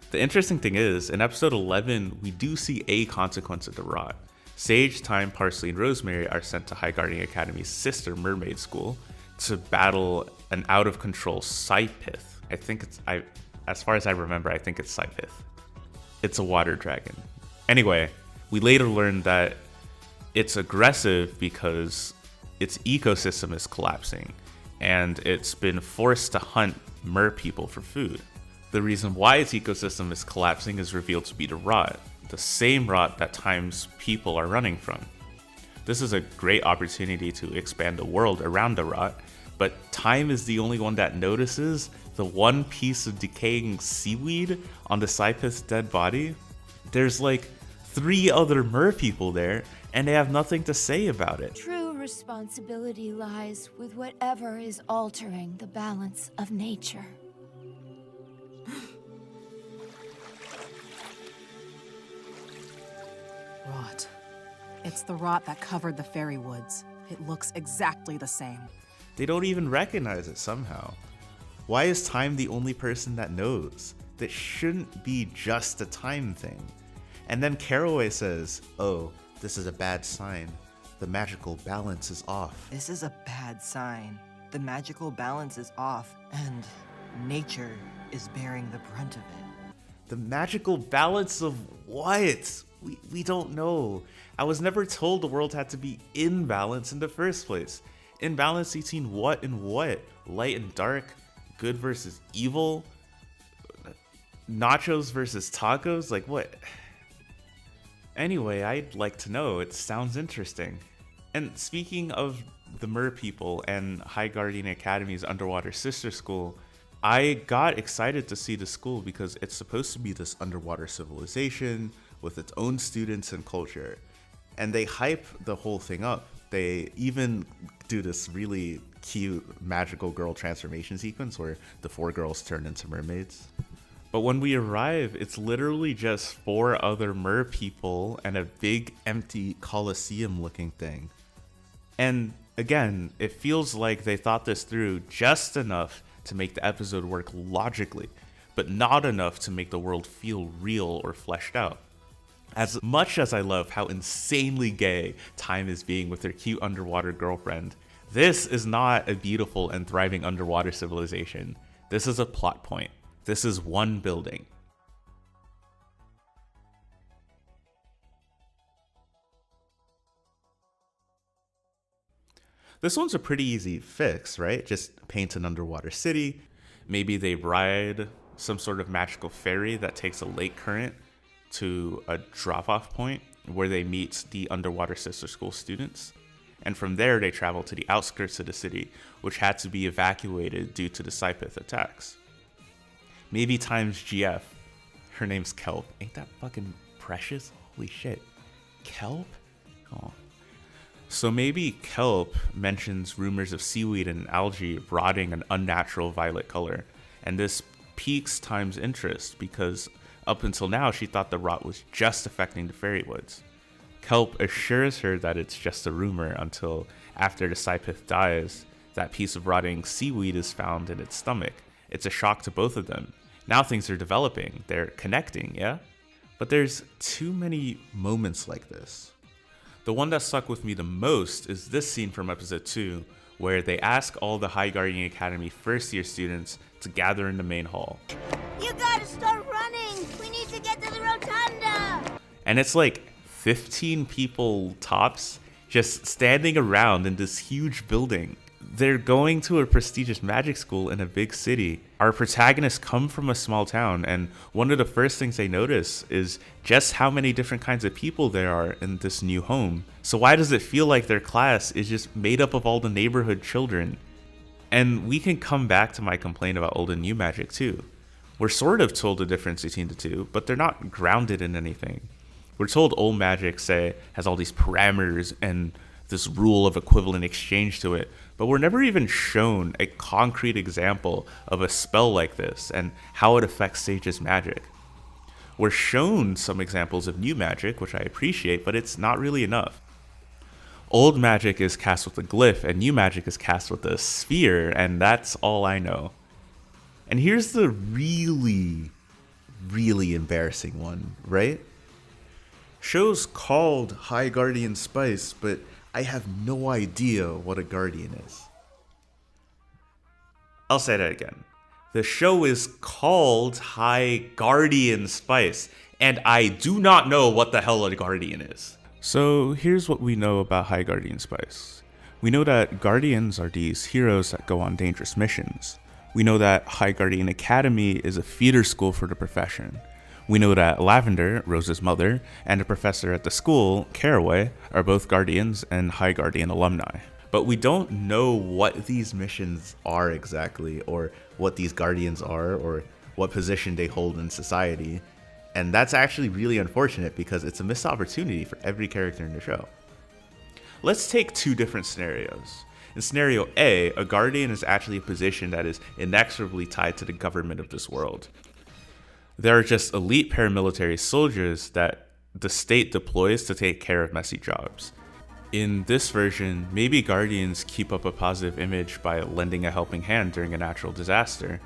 The interesting thing is, in episode 11, we do see a consequence of the rot. Sage, Time, Parsley, and Rosemary are sent to High Guardian Academy's sister mermaid school to battle an out-of-control Scypith. As far as I remember, I think it's Scypith. It's a water dragon. Anyway, we later learn that it's aggressive because its ecosystem is collapsing, and it's been forced to hunt mer people for food. The reason why its ecosystem is collapsing is revealed to be the rot, the same rot that Time's people are running from. This is a great opportunity to expand the world around the rot, but Time is the only one that notices the one piece of decaying seaweed on the Scypith's dead body. There's like 3 other mer people there, and they have nothing to say about it. True responsibility lies with whatever is altering the balance of nature. Rot. It's the rot that covered the fairy woods. It looks exactly the same. They don't even recognize it somehow. Why is time the only person that knows? That shouldn't be just a time thing. And then Caraway says, oh, this is a bad sign. The magical balance is off. This is a bad sign. The magical balance is off, and nature is bearing the brunt of it. The magical balance of what? We don't know. I was never told the world had to be in balance in the first place. In balance between what and what? Light and dark? Good versus evil? Nachos versus tacos? Like what? Anyway, I'd like to know. It sounds interesting. And speaking of the Mer people and High Guardian Academy's underwater sister school, I got excited to see the school because it's supposed to be this underwater civilization with its own students and culture. And they hype the whole thing up. They even do this really cute magical girl transformation sequence where the 4 girls turn into mermaids. But when we arrive, it's literally just 4 other mer people and a big empty coliseum looking thing. And again, it feels like they thought this through just enough to make the episode work logically, but not enough to make the world feel real or fleshed out. As much as I love how insanely gay Time is being with her cute underwater girlfriend, this is not a beautiful and thriving underwater civilization. This is a plot point. This is one building. This one's a pretty easy fix, right? Just paint an underwater city. Maybe they ride some sort of magical ferry that takes a lake current to a drop-off point where they meet the underwater sister school students. And from there, they travel to the outskirts of the city, which had to be evacuated due to the Scypith attacks. Maybe Time's GF, her name's Kelp. Ain't that fucking precious? Holy shit. Kelp? Oh. So maybe Kelp mentions rumors of seaweed and algae rotting an unnatural violet color, and this piques Time's interest because up until now she thought the rot was just affecting the fairy woods. Kelp assures her that it's just a rumor until after the Scypith dies, that piece of rotting seaweed is found in its stomach. It's a shock to both of them. Now things are developing, they're connecting, yeah? But there's too many moments like this. The one that stuck with me the most is this scene from episode 2, where they ask all the High Guardian Academy first year students to gather in the main hall. You gotta start running! We need to get to the rotunda! And it's like 15 people tops just standing around in this huge building. They're going to a prestigious magic school in a big city. Our protagonists come from a small town, and one of the first things they notice is just how many different kinds of people there are in this new home. So why does it feel like their class is just made up of all the neighborhood children? And we can come back to my complaint about old and new magic too. We're sort of told the difference between the two, but they're not grounded in anything. We're told old magic, say, has all these parameters and this rule of equivalent exchange to it, but we're never even shown a concrete example of a spell like this and how it affects Sage's magic. We're shown some examples of new magic, which I appreciate, but it's not really enough. Old magic is cast with a glyph, and new magic is cast with a sphere, and that's all I know. And here's the really embarrassing one, right? Show's called High Guardian Spice, but I have no idea what a guardian is. I'll say that again. The show is called High Guardian Spice, and I do not know what the hell a guardian is. So here's what we know about High Guardian Spice. We know that guardians are these heroes that go on dangerous missions. We know that High Guardian Academy is a feeder school for the profession. We know that Lavender, Rose's mother, and a professor at the school, Caraway, are both guardians and High Guardian alumni. But we don't know what these missions are exactly, or what these guardians are, or what position they hold in society. And that's actually really unfortunate because it's a missed opportunity for every character in the show. Let's take two different scenarios. In scenario A, a guardian is actually a position that is inexorably tied to the government of this world. There are just elite paramilitary soldiers that the state deploys to take care of messy jobs. In this version, maybe guardians keep up a positive image by lending a helping hand during a natural disaster,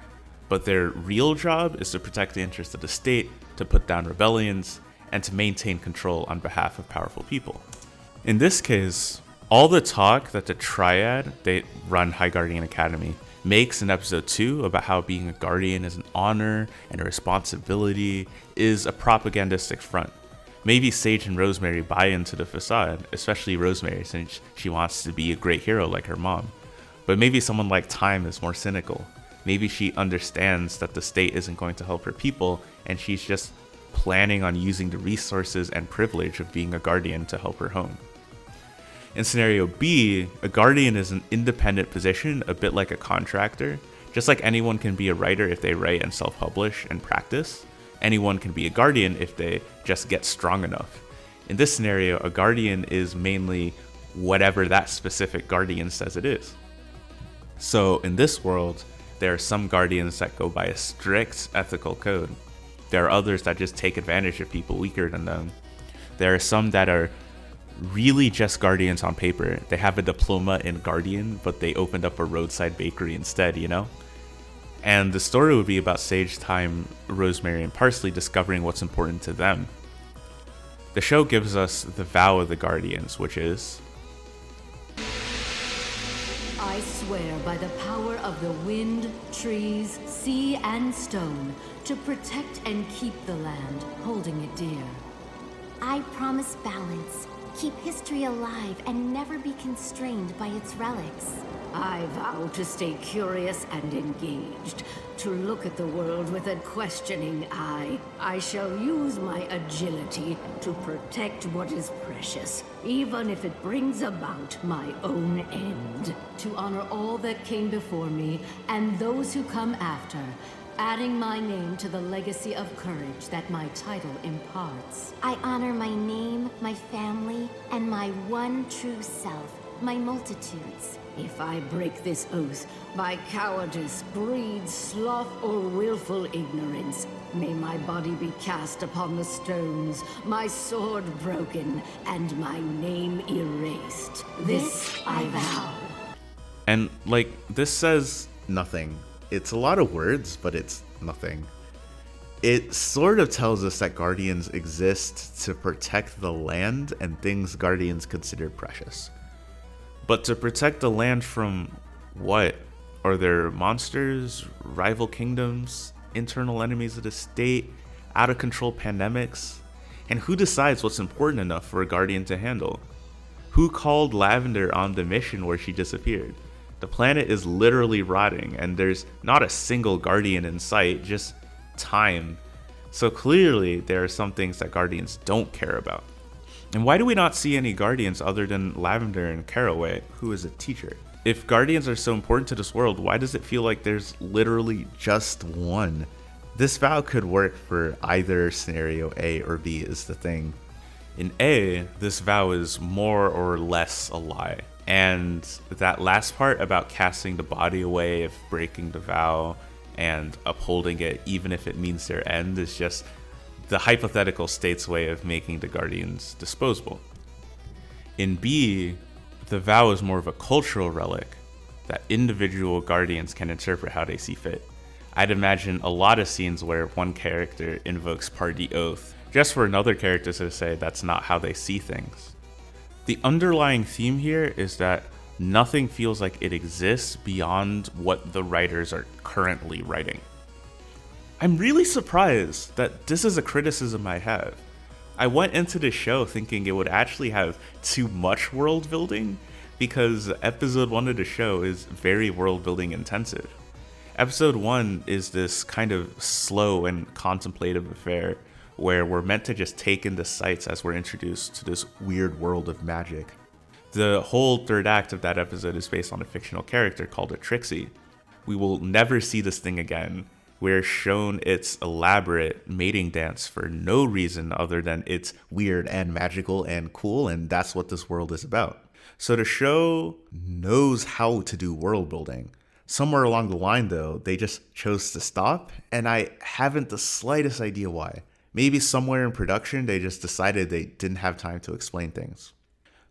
but their real job is to protect the interests of the state, to put down rebellions, and to maintain control on behalf of powerful people. In this case, all the talk that the Triad, they run High Guardian Academy, makes in episode 2 about how being a guardian is an honor and a responsibility is a propagandistic front. Maybe Sage and Rosemary buy into the facade, especially Rosemary since she wants to be a great hero like her mom. But maybe someone like Time is more cynical. Maybe she understands that the state isn't going to help her people and she's just planning on using the resources and privilege of being a guardian to help her home. In scenario B, a guardian is an independent position, a bit like a contractor. Just like anyone can be a writer if they write and self-publish and practice, anyone can be a guardian if they just get strong enough. In this scenario, a guardian is mainly whatever that specific guardian says it is. So in this world, there are some guardians that go by a strict ethical code. There are others that just take advantage of people weaker than them. There are some that are really just guardians on paper. They have a diploma in guardian, but they opened up a roadside bakery instead, you know? And the story would be about Sage, Time, Rosemary, and Parsley discovering what's important to them. The show gives us the vow of the guardians, which is, I swear by the power of the wind, trees, sea, and stone to protect and keep the land, holding it dear. I promise balance, keep history alive, and never be constrained by its relics. I vow to stay curious and engaged, to look at the world with a questioning eye. I shall use my agility to protect what is precious, even if it brings about my own end. To honor all that came before me and those who come after, adding my name to the legacy of courage that my title imparts. I honor my name, my family, and my one true self, my multitudes. If I break this oath, by cowardice, greed, sloth, or willful ignorance, may my body be cast upon the stones, my sword broken, and my name erased. This I vow. and like, this says nothing. It's a lot of words, but it's nothing. It sort of tells us that guardians exist to protect the land and things guardians consider precious. But to protect the land from what? Are there monsters, rival kingdoms, internal enemies of the state, out of control pandemics? And who decides what's important enough for a guardian to handle? Who called Lavender on the mission where she disappeared? The planet is literally rotting and there's not a single guardian in sight, just time. So clearly there are some things that guardians don't care about. And why do we not see any guardians other than Lavender and Caraway, who is a teacher? If guardians are so important to this world, why does it feel like there's literally just one? This vow could work for either scenario A or B is the thing. In A, this vow is more or less a lie. And that last part about casting the body away if breaking the vow and upholding it even if it means their end is just the hypothetical state's way of making the guardians disposable. In B, the vow is more of a cultural relic that individual guardians can interpret how they see fit. I'd imagine a lot of scenes where one character invokes Party Oath, just for another character to say that's not how they see things. The underlying theme here is that nothing feels like it exists beyond what the writers are currently writing. I'm really surprised that this is a criticism I have. I went into the show thinking it would actually have too much world building because episode 1 of the show is very world building intensive. Episode 1 is this kind of slow and contemplative affair where we're meant to just take in the sights as we're introduced to this weird world of magic. The whole third act of that episode is based on a fictional character called a Trixie. We will never see this thing again. We're shown its elaborate mating dance for no reason other than it's weird and magical and cool, and that's what this world is about. So the show knows how to do world building. Somewhere along the line, though, they just chose to stop, and I haven't the slightest idea why. Maybe somewhere in production, they just decided they didn't have time to explain things.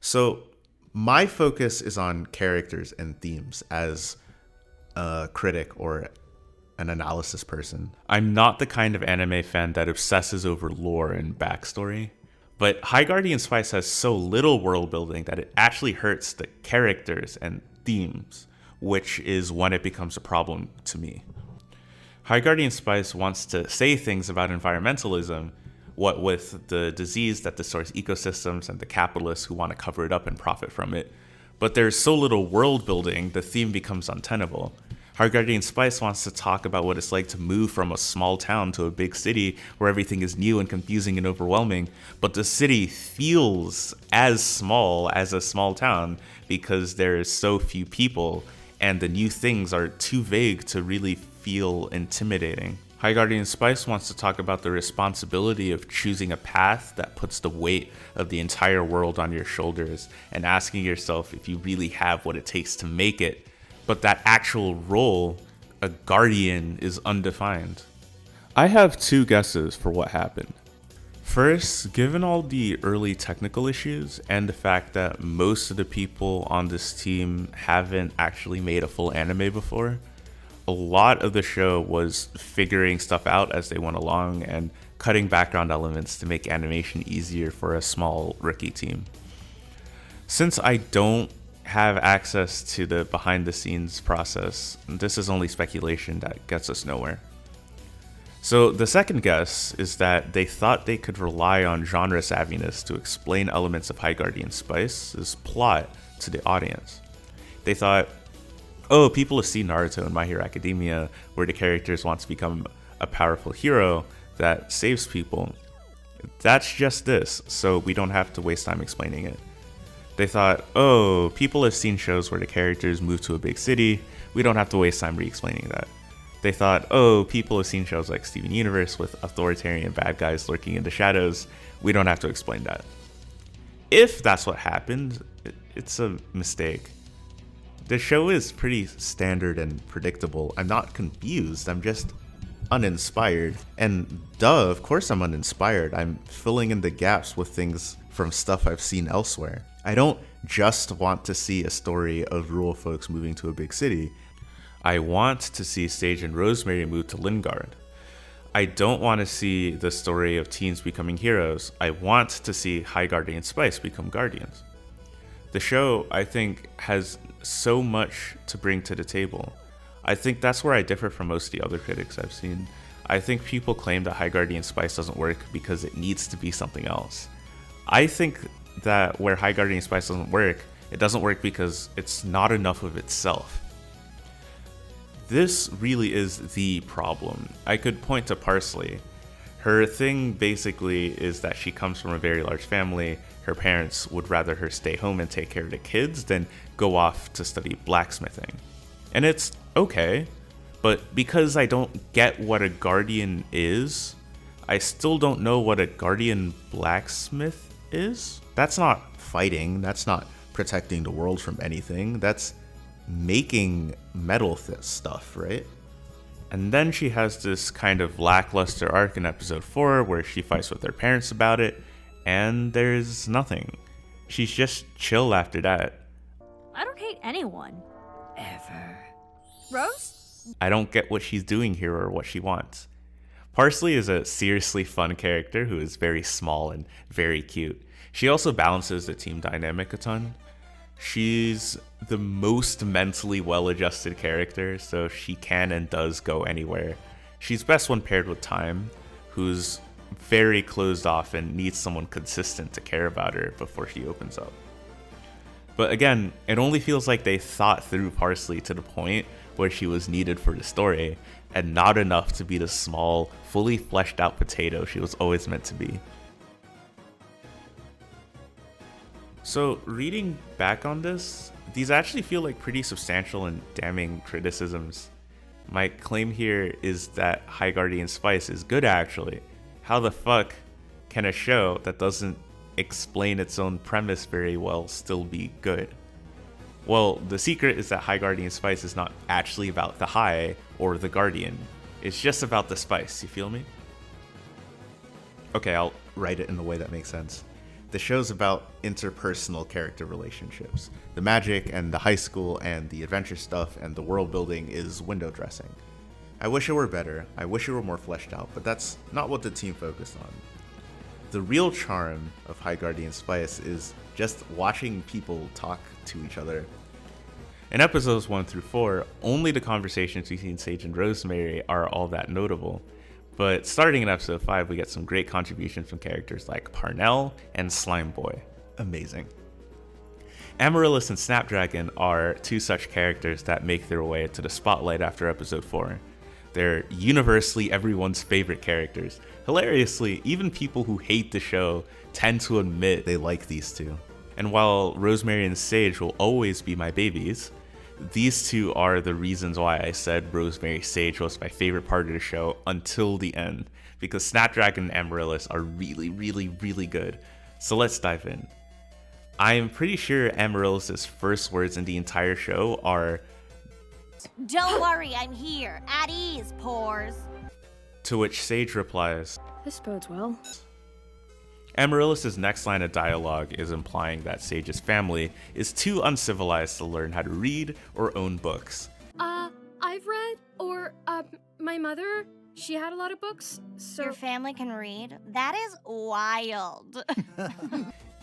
So my focus is on characters and themes as a critic or an analysis person. I'm not the kind of anime fan that obsesses over lore and backstory, but High Guardian Spice has so little world building that it actually hurts the characters and themes, which is when it becomes a problem to me. High Guardian Spice wants to say things about environmentalism, what with the disease that destroys ecosystems and the capitalists who want to cover it up and profit from it. But there's so little world building, the theme becomes untenable. High Guardian Spice wants to talk about what it's like to move from a small town to a big city where everything is new and confusing and overwhelming, but the city feels as small as a small town because there is so few people and the new things are too vague to really feel intimidating. High Guardian Spice wants to talk about the responsibility of choosing a path that puts the weight of the entire world on your shoulders and asking yourself if you really have what it takes to make it. But that actual role, a guardian, is undefined. I have two guesses for what happened. First, given all the early technical issues and the fact that most of the people on this team haven't actually made a full anime before, a lot of the show was figuring stuff out as they went along and cutting background elements to make animation easier for a small rookie team. Since I don't have access to the behind the scenes process, this is only speculation that gets us nowhere. So the second guess is that they thought they could rely on genre savviness to explain elements of High Guardian Spice's plot to the audience. They thought, oh, people have seen Naruto and My Hero Academia, where the characters want to become a powerful hero that saves people. That's just this, so we don't have to waste time explaining it. They thought, oh, people have seen shows where the characters move to a big city, we don't have to waste time re-explaining that. They thought, oh, people have seen shows like Steven Universe with authoritarian bad guys lurking in the shadows, we don't have to explain that. If that's what happened, it's a mistake. The show is pretty standard and predictable. I'm not confused, I'm just uninspired. And duh, of course I'm uninspired. I'm filling in the gaps with things from stuff I've seen elsewhere. I don't just want to see a story of rural folks moving to a big city. I want to see Sage and Rosemary move to Lingard. I don't want to see the story of teens becoming heroes. I want to see High Guardian Spice become guardians. The show, I think, has so much to bring to the table. I think that's where I differ from most of the other critics I've seen. I think people claim that High Guardian Spice doesn't work because it needs to be something else. I think that where High Guardian Spice doesn't work, it doesn't work because it's not enough of itself. This really is the problem. I could point to Parsley. Her thing basically is that she comes from a very large family. Her parents would rather her stay home and take care of the kids than go off to study blacksmithing. And it's okay, but because I don't get what a guardian is, I still don't know what a guardian blacksmith is. That's not fighting, that's not protecting the world from anything, that's making metal stuff, right? And then she has this kind of lackluster arc in episode 4 where she fights with her parents about it, and there's nothing. She's just chill after that. I don't hate anyone. Ever. Rose? I don't get what she's doing here or what she wants. Parsley is a seriously fun character who is very small and very cute. She also balances the team dynamic a ton. She's the most mentally well-adjusted character, so she can and does go anywhere. She's best when paired with Time, who's very closed off and needs someone consistent to care about her before she opens up. But again, it only feels like they thought through Parsley to the point where she was needed for the story, and not enough to be the small, fully fleshed out potato she was always meant to be. So reading back on this, these actually feel like pretty substantial and damning criticisms. My claim here is that High Guardian Spice is good actually. How the fuck can a show that doesn't explain its own premise very well still be good? Well, the secret is that High Guardian Spice is not actually about the High or the Guardian. It's just about the spice, you feel me? Okay, I'll write it in a way that makes sense. The show's about interpersonal character relationships. The magic and the high school and the adventure stuff and the world building is window dressing. I wish it were better, I wish it were more fleshed out, but that's not what the team focused on. The real charm of High Guardian Spice is just watching people talk to each other. In episodes 1 through 4, only the conversations between Sage and Rosemary are all that notable. But starting in episode 5, we get some great contributions from characters like Parnell and Slime Boy. Amazing. Amaryllis and Snapdragon are two such characters that make their way to the spotlight after episode 4. They're universally everyone's favorite characters. Hilariously, even people who hate the show tend to admit they like these two. And while Rosemary and Sage will always be my babies, these two are the reasons why I said Rosemary Sage was my favorite part of the show until the end, because Snapdragon and Amaryllis are really, really, really good. So let's dive in. I am pretty sure Amaryllis' first words in the entire show are, "Don't worry, I'm here. At ease, Pores." To which Sage replies, "This bodes well." Amaryllis' next line of dialogue is implying that Sage's family is too uncivilized to learn how to read or own books. I've read, my mother, she had a lot of books, so... Your family can read? That is wild.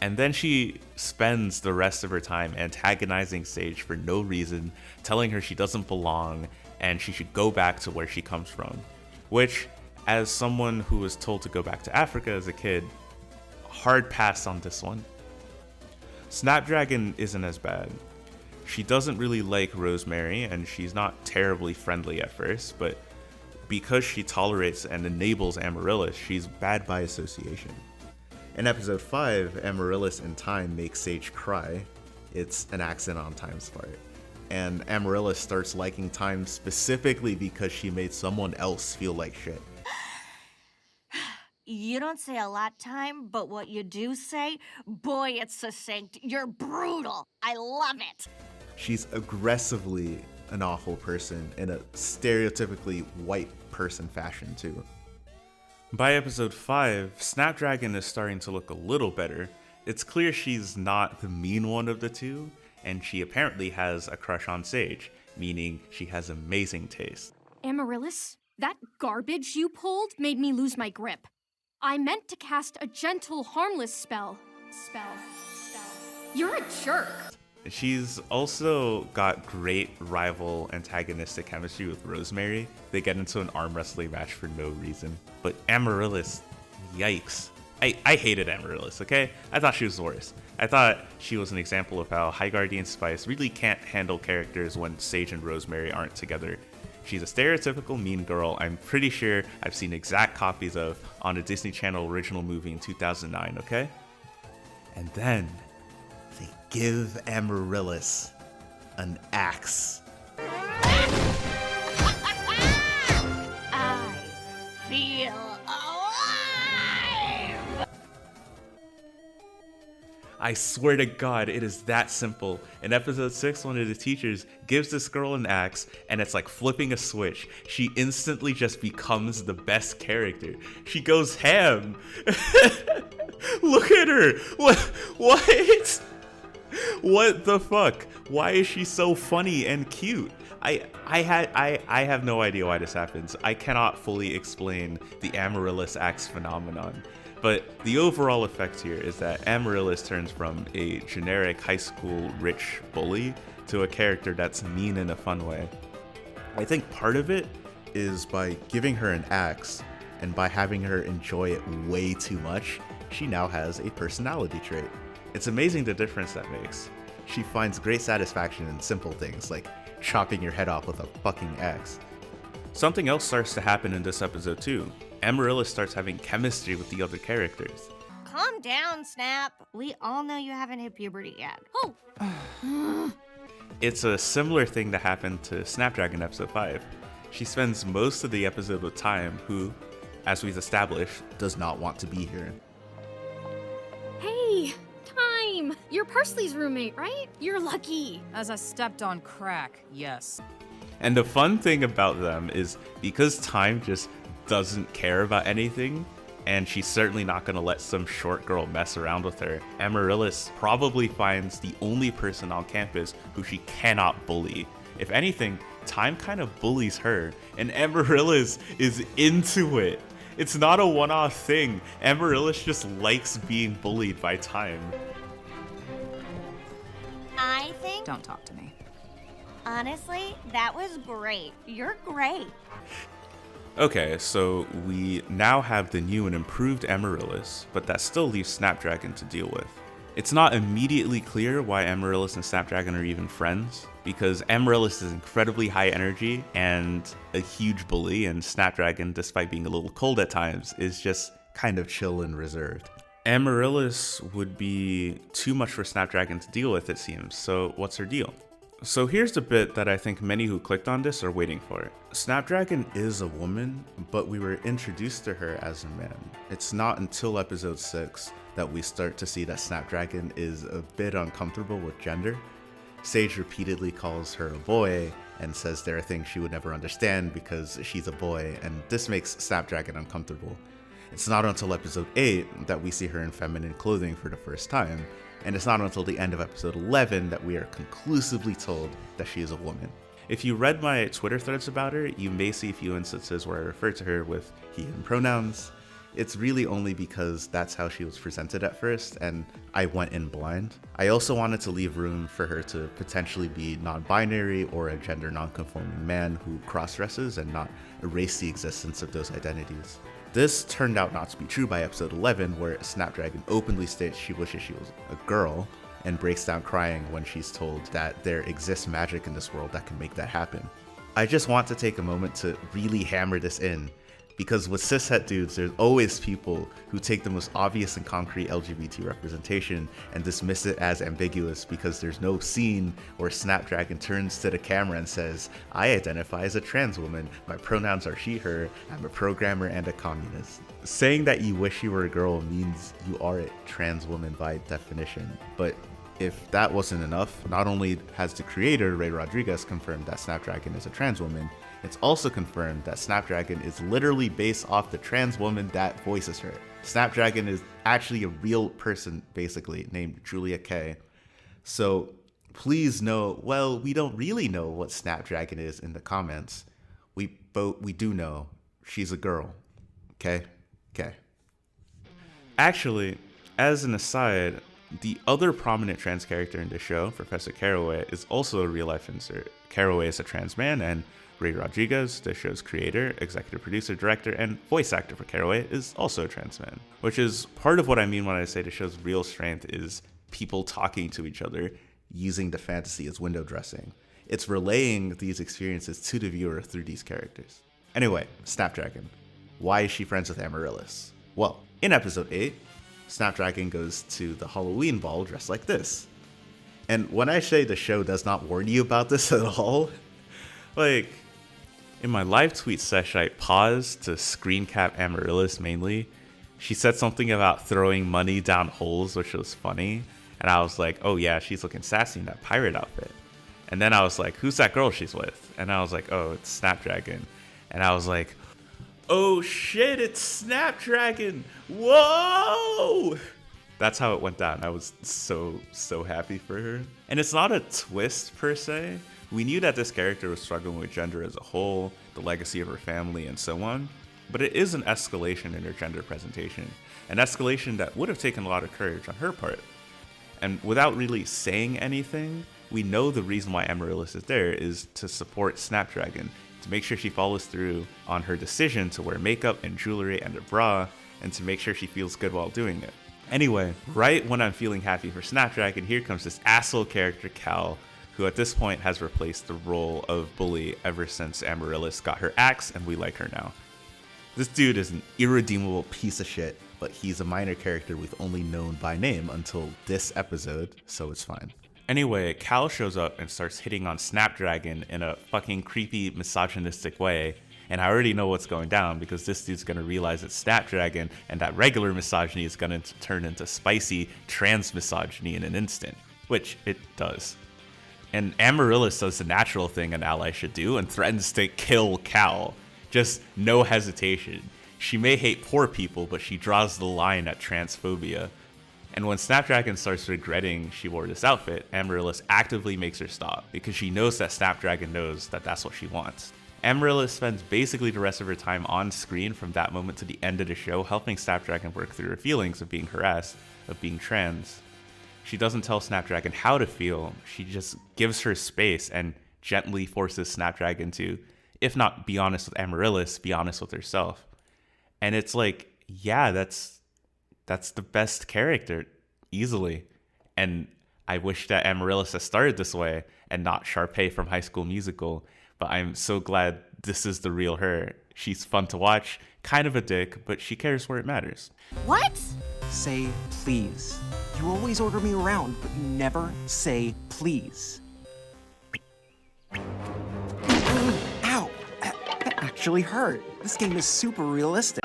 And then she spends the rest of her time antagonizing Sage for no reason, telling her she doesn't belong and she should go back to where she comes from. Which, as someone who was told to go back to Africa as a kid, hard pass on this one. Snapdragon isn't as bad. She doesn't really like Rosemary and she's not terribly friendly at first, but because she tolerates and enables Amaryllis, she's bad by association. In episode 5, Amaryllis and Time make Sage cry. It's an accident on Time's part. And Amaryllis starts liking Time specifically because she made someone else feel like shit. You don't say a lot, Time, but what you do say, boy, it's succinct. You're brutal. I love it. She's aggressively an awful person in a stereotypically white person fashion too. By episode 5, Snapdragon is starting to look a little better. It's clear she's not the mean one of the two, and she apparently has a crush on Sage, meaning she has amazing taste. Amaryllis, that garbage you pulled made me lose my grip. I meant to cast a gentle, harmless spell. You're a jerk. She's also got great rival antagonistic chemistry with Rosemary. They get into an arm wrestling match for no reason. But Amaryllis, yikes. I hated Amaryllis, okay? I thought she was the worst. I thought she was an example of how High Guardian Spice really can't handle characters when Sage and Rosemary aren't together. She's a stereotypical mean girl I'm pretty sure I've seen exact copies of on a Disney Channel original movie in 2009, okay? And then they give Amaryllis an axe. I feel alive! I swear to God, it is that simple. In episode 6, one of the teachers gives this girl an axe, and it's like flipping a switch. She instantly just becomes the best character. She goes ham. Look at her. What? What the fuck? Why is she so funny and cute? I have no idea why this happens. I cannot fully explain the Amaryllis axe phenomenon. But the overall effect here is that Amaryllis turns from a generic high school rich bully to a character that's mean in a fun way. I think part of it is by giving her an axe and by having her enjoy it way too much, she now has a personality trait. It's amazing the difference that makes. She finds great satisfaction in simple things like chopping your head off with a fucking axe. Something else starts to happen in this episode too. Amaryllis starts having chemistry with the other characters. Calm down, Snap. We all know you haven't hit puberty yet. Oh! It's a similar thing that happened to Snapdragon episode 5. She spends most of the episode with Time, who, as we've established, does not want to be here. Hey, name. You're Parsley's roommate, right? You're lucky. As I stepped on crack, yes. And the fun thing about them is because Time just doesn't care about anything, and she's certainly not going to let some short girl mess around with her, Amaryllis probably finds the only person on campus who she cannot bully. If anything, Time kind of bullies her, and Amaryllis is into it. It's not a one-off thing. Amaryllis just likes being bullied by Time. I think, Don't talk to me. honestly, that was great. You're great. Okay, so we now have the new and improved Amaryllis, but that still leaves Snapdragon to deal with. It's not immediately clear why Amaryllis and Snapdragon are even friends, because Amaryllis is incredibly high energy and a huge bully, and Snapdragon, despite being a little cold at times, is just kind of chill and reserved. Amaryllis would be too much for Snapdragon to deal with, it seems, so what's her deal? So here's the bit that I think many who clicked on this are waiting for. Snapdragon is a woman, but we were introduced to her as a man. It's not until episode 6 that we start to see that Snapdragon is a bit uncomfortable with gender. Sage repeatedly calls her a boy and says there are things she would never understand because she's a boy, and this makes Snapdragon uncomfortable. It's not until episode 8 that we see her in feminine clothing for the first time, and it's not until the end of episode 11 that we are conclusively told that she is a woman. If you read my Twitter threads about her, you may see a few instances where I refer to her with he, him pronouns. It's really only because that's how she was presented at first, and I went in blind. I also wanted to leave room for her to potentially be non-binary or a gender non-conforming man who cross-dresses and not erase the existence of those identities. This turned out not to be true by episode 11, where Snapdragon openly states she wishes she was a girl and breaks down crying when she's told that there exists magic in this world that can make that happen. I just want to take a moment to really hammer this in, because with cishet dudes, there's always people who take the most obvious and concrete LGBT representation and dismiss it as ambiguous because there's no scene where Snapdragon turns to the camera and says, I identify as a trans woman, my pronouns are she, her, I'm a programmer and a communist. Saying that you wish you were a girl means you are a trans woman by definition, but if that wasn't enough, not only has the creator, Ray Rodriguez, confirmed that Snapdragon is a trans woman, it's also confirmed that Snapdragon is literally based off the trans woman that voices her. Snapdragon is actually a real person, basically, named Julia Kay. So please know, well, we don't really know what Snapdragon is in the comments. We do know she's a girl. Okay? Okay. Actually, as an aside, the other prominent trans character in the show, Professor Caraway, is also a real-life insert. Caraway is a trans man, and Ray Rodriguez, the show's creator, executive producer, director, and voice actor for Caraway, is also a trans man. Which is part of what I mean when I say the show's real strength is people talking to each other, using the fantasy as window dressing. It's relaying these experiences to the viewer through these characters. Anyway, Snapdragon. Why is she friends with Amaryllis? Well, in episode 8, Snapdragon goes to the Halloween ball dressed like this. And when I say the show does not warn you about this at all, like, in my live tweet session, I paused to screen cap Amaryllis mainly. She said something about throwing money down holes, which was funny. And I was like, oh yeah, she's looking sassy in that pirate outfit. And then I was like, who's that girl she's with? And I was like, oh, it's Snapdragon. And I was like, oh shit, it's Snapdragon! Whoa! That's how it went down. I was so happy for her. And it's not a twist per se. We knew that this character was struggling with gender as a whole, the legacy of her family, and so on. But it is an escalation in her gender presentation. An escalation that would have taken a lot of courage on her part. And without really saying anything, we know the reason why Amaryllis is there is to support Snapdragon, to make sure she follows through on her decision to wear makeup and jewelry and a bra, and to make sure she feels good while doing it. Anyway, right when I'm feeling happy for Snapdragon, here comes this asshole character, Cal, who at this point has replaced the role of bully ever since Amaryllis got her axe and we like her now. This dude is an irredeemable piece of shit, but he's a minor character we've only known by name until this episode, so it's fine. Anyway, Cal shows up and starts hitting on Snapdragon in a fucking creepy, misogynistic way, And I already know what's going down because this dude's gonna realize it's Snapdragon, and that regular misogyny is gonna turn into spicy trans misogyny in an instant, which it does. And Amaryllis does the natural thing an ally should do and threatens to kill Cal. Just no hesitation. She may hate poor people, but she draws the line at transphobia. And when Snapdragon starts regretting she wore this outfit, Amaryllis actively makes her stop because she knows that Snapdragon knows that that's what she wants. Amaryllis spends basically the rest of her time on screen from that moment to the end of the show helping Snapdragon work through her feelings of being harassed, of being trans. She doesn't tell Snapdragon how to feel, she just gives her space and gently forces Snapdragon to, if not be honest with Amaryllis, be honest with herself. And it's like, yeah, that's the best character, easily. And I wish that Amaryllis had started this way and not Sharpay from High School Musical, but I'm so glad this is the real her. She's fun to watch, kind of a dick, but she cares where it matters. What? Say please. You always order me around, but you never say please. Ow! That actually hurt. This game is super realistic.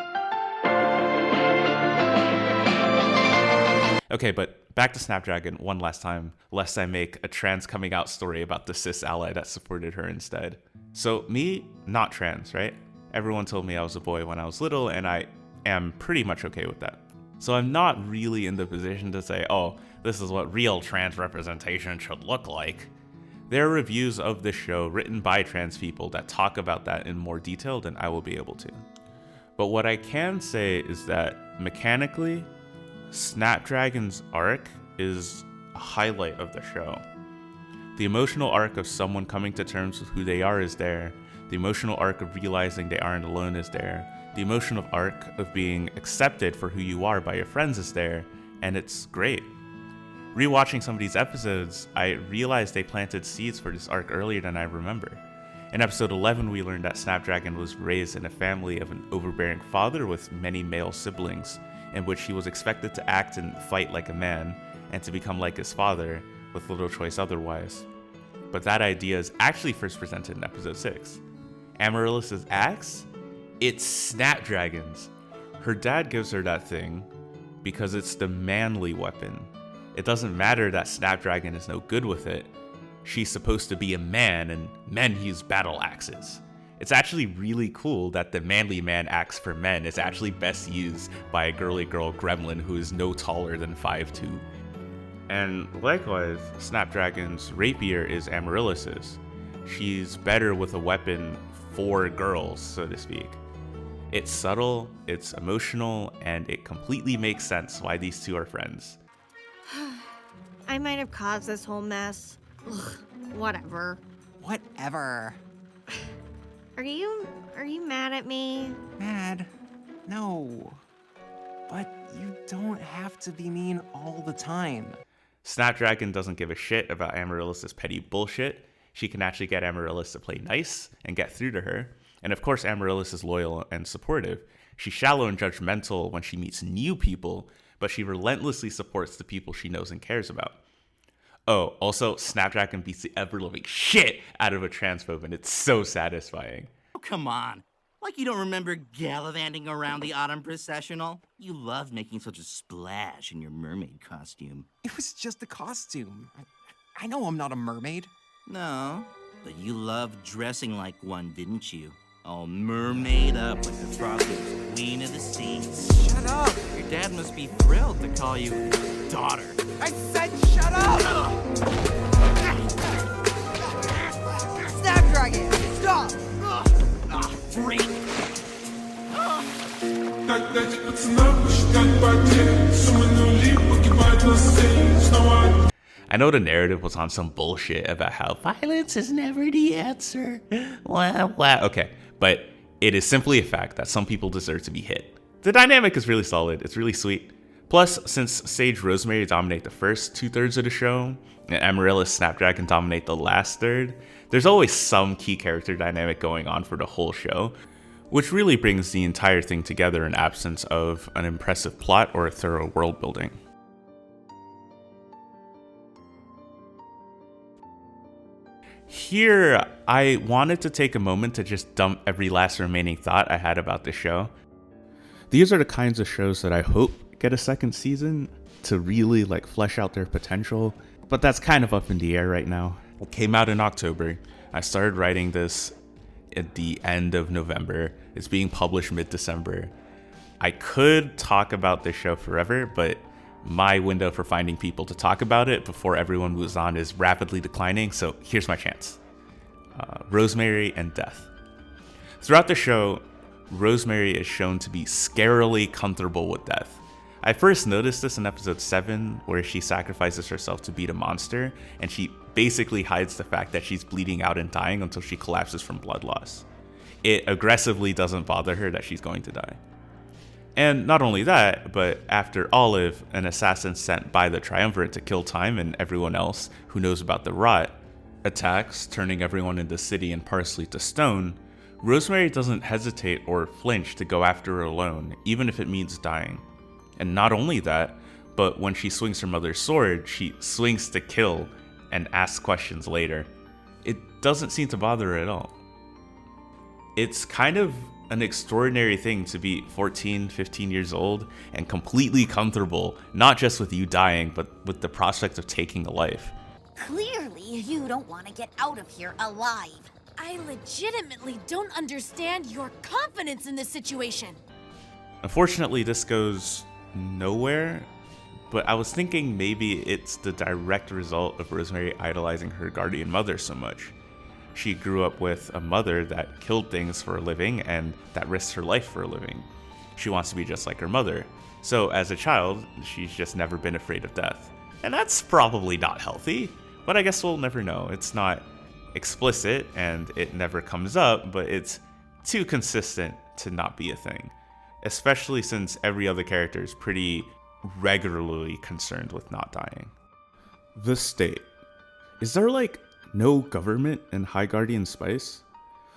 Okay, but back to Snapdragon one last time, lest I make a trans coming out story about the cis ally that supported her instead. So me, not trans, right? Everyone told me I was a boy when I was little, and I am pretty much okay with that. So I'm not really in the position to say, oh, this is what real trans representation should look like. There are reviews of this show written by trans people that talk about that in more detail than I will be able to. But what I can say is that mechanically, Snapdragon's arc is a highlight of the show. The emotional arc of someone coming to terms with who they are is there. The emotional arc of realizing they aren't alone is there. The emotional arc of being accepted for who you are by your friends is there, and it's great. Rewatching some of these episodes, I realized they planted seeds for this arc earlier than I remember. In episode 11, we learned that Snapdragon was raised in a family of an overbearing father with many male siblings, in which he was expected to act and fight like a man, and to become like his father, with little choice otherwise. But that idea is actually first presented in episode 6. Amaryllis' axe? It's Snapdragon's. Her dad gives her that thing because it's the manly weapon. It doesn't matter that Snapdragon is no good with it. She's supposed to be a man, and men use battle axes. It's actually really cool that the manly man axe for men is actually best used by a girly girl gremlin who is no taller than 5'2". And likewise, Snapdragon's rapier is Amaryllis's. She's better with a weapon for girls, so to speak. It's subtle, it's emotional, and it completely makes sense why these two are friends. I might have caused this whole mess. Ugh, whatever. Whatever. Are you mad at me? Mad? No. But you don't have to be mean all the time. Snapdragon doesn't give a shit about Amaryllis' petty bullshit. She can actually get Amaryllis to play nice and get through to her. And of course, Amaryllis is loyal and supportive. She's shallow and judgmental when she meets new people, but she relentlessly supports the people she knows and cares about. Oh, also, Snapdragon beats the ever-loving shit out of a transphobe, and it's so satisfying. Oh, come on. Like you don't remember gallivanting around the autumn processional? You loved making such a splash in your mermaid costume. It was just a costume. I know I'm not a mermaid. No, but you loved dressing like one, didn't you? All mermaid up like the frosty queen of the seas. Shut up! Your dad must be thrilled to call you his daughter. I said shut up! Snapdragon, stop! Freak! I know the narrative was on some bullshit about how violence is never the answer. Okay, but it is simply a fact that some people deserve to be hit. The dynamic is really solid, it's really sweet. Plus, since Sage Rosemary dominate the first 2/3 of the show, and Amaryllis Snapdragon dominate the last third, there's always some key character dynamic going on for the whole show, which really brings the entire thing together in absence of an impressive plot or a thorough world building. Here, I wanted to take a moment to just dump every last remaining thought I had about the show. These are the kinds of shows that I hope get a second season to really like flesh out their potential, but that's kind of up in the air right now. It came out in October. I started writing this at the end of November. It's being published mid-December. I could talk about this show forever, but my window for finding people to talk about it before everyone moves on is rapidly declining, so here's my chance. Rosemary and Death. Throughout the show, Rosemary is shown to be scarily comfortable with death. I first noticed this in episode 7, where she sacrifices herself to beat a monster, and she basically hides the fact that she's bleeding out and dying until she collapses from blood loss. It aggressively doesn't bother her that she's going to die. And not only that, but after Olive, an assassin sent by the Triumvirate to kill Time and everyone else who knows about the rot, attacks, turning everyone in the city and Parsley to stone, Rosemary doesn't hesitate or flinch to go after her alone, even if it means dying. And not only that, but when she swings her mother's sword, she swings to kill and asks questions later. It doesn't seem to bother her at all. It's kind of an extraordinary thing to be 14, 15 years old and completely comfortable, not just with you dying, but with the prospect of taking a life. Clearly, you don't want to get out of here alive. I legitimately don't understand your confidence in this situation. Unfortunately, this goes nowhere, but I was thinking maybe it's the direct result of Rosemary idolizing her guardian mother so much. She grew up with a mother that killed things for a living and that risks her life for a living. She wants to be just like her mother. So as a child, she's just never been afraid of death. And that's probably not healthy, but I guess we'll never know. It's not explicit and it never comes up, but it's too consistent to not be a thing. Especially since every other character is pretty regularly concerned with not dying. The state. Is there like no government in High Guardian Spice?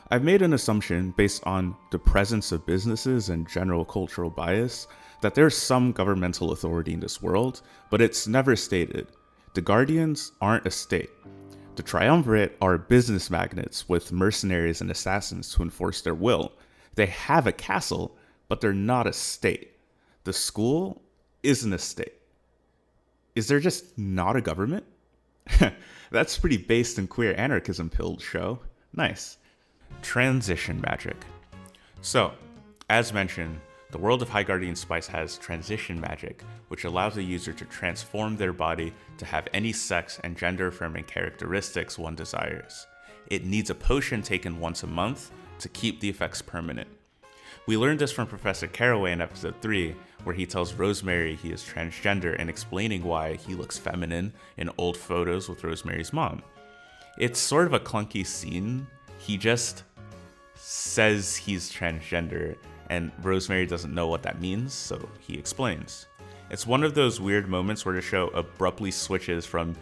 I've made an assumption based on the presence of businesses and general cultural bias that there's some governmental authority in this world, but it's never stated. The Guardians aren't a state. The Triumvirate are business magnates with mercenaries and assassins to enforce their will. They have a castle, but they're not a state. The school isn't a state. Is there just not a government? That's pretty based in queer anarchism pilled show. Nice. Transition magic. So, as mentioned, the world of High Guardian Spice has transition magic, which allows a user to transform their body to have any sex and gender-affirming characteristics one desires. It needs a potion taken once a month to keep the effects permanent. We learned this from Professor Caraway in episode 3, where he tells Rosemary he is transgender and explaining why he looks feminine in old photos with Rosemary's mom. It's sort of a clunky scene. He just says he's transgender, and Rosemary doesn't know what that means, so he explains. It's one of those weird moments where the show abruptly switches from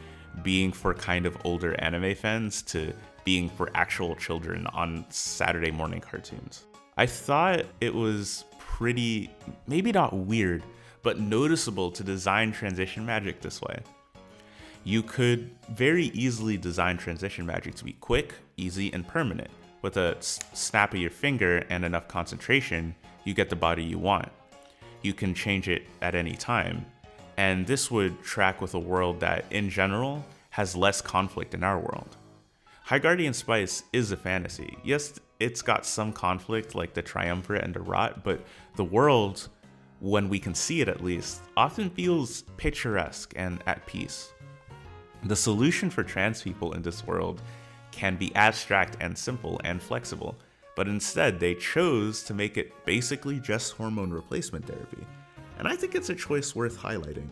being for kind of older anime fans to being for actual children on Saturday morning cartoons. I thought it was pretty, maybe not weird, but noticeable to design transition magic this way. You could very easily design transition magic to be quick, easy, and permanent. With a snap of your finger and enough concentration, you get the body you want. You can change it at any time, and this would track with a world that, in general, has less conflict in our world. High Guardian Spice is a fantasy. Yes, it's got some conflict like the Triumvirate and the Rot, but the world, when we can see it at least, often feels picturesque and at peace. The solution for trans people in this world can be abstract and simple and flexible, but instead they chose to make it basically just hormone replacement therapy. And I think it's a choice worth highlighting.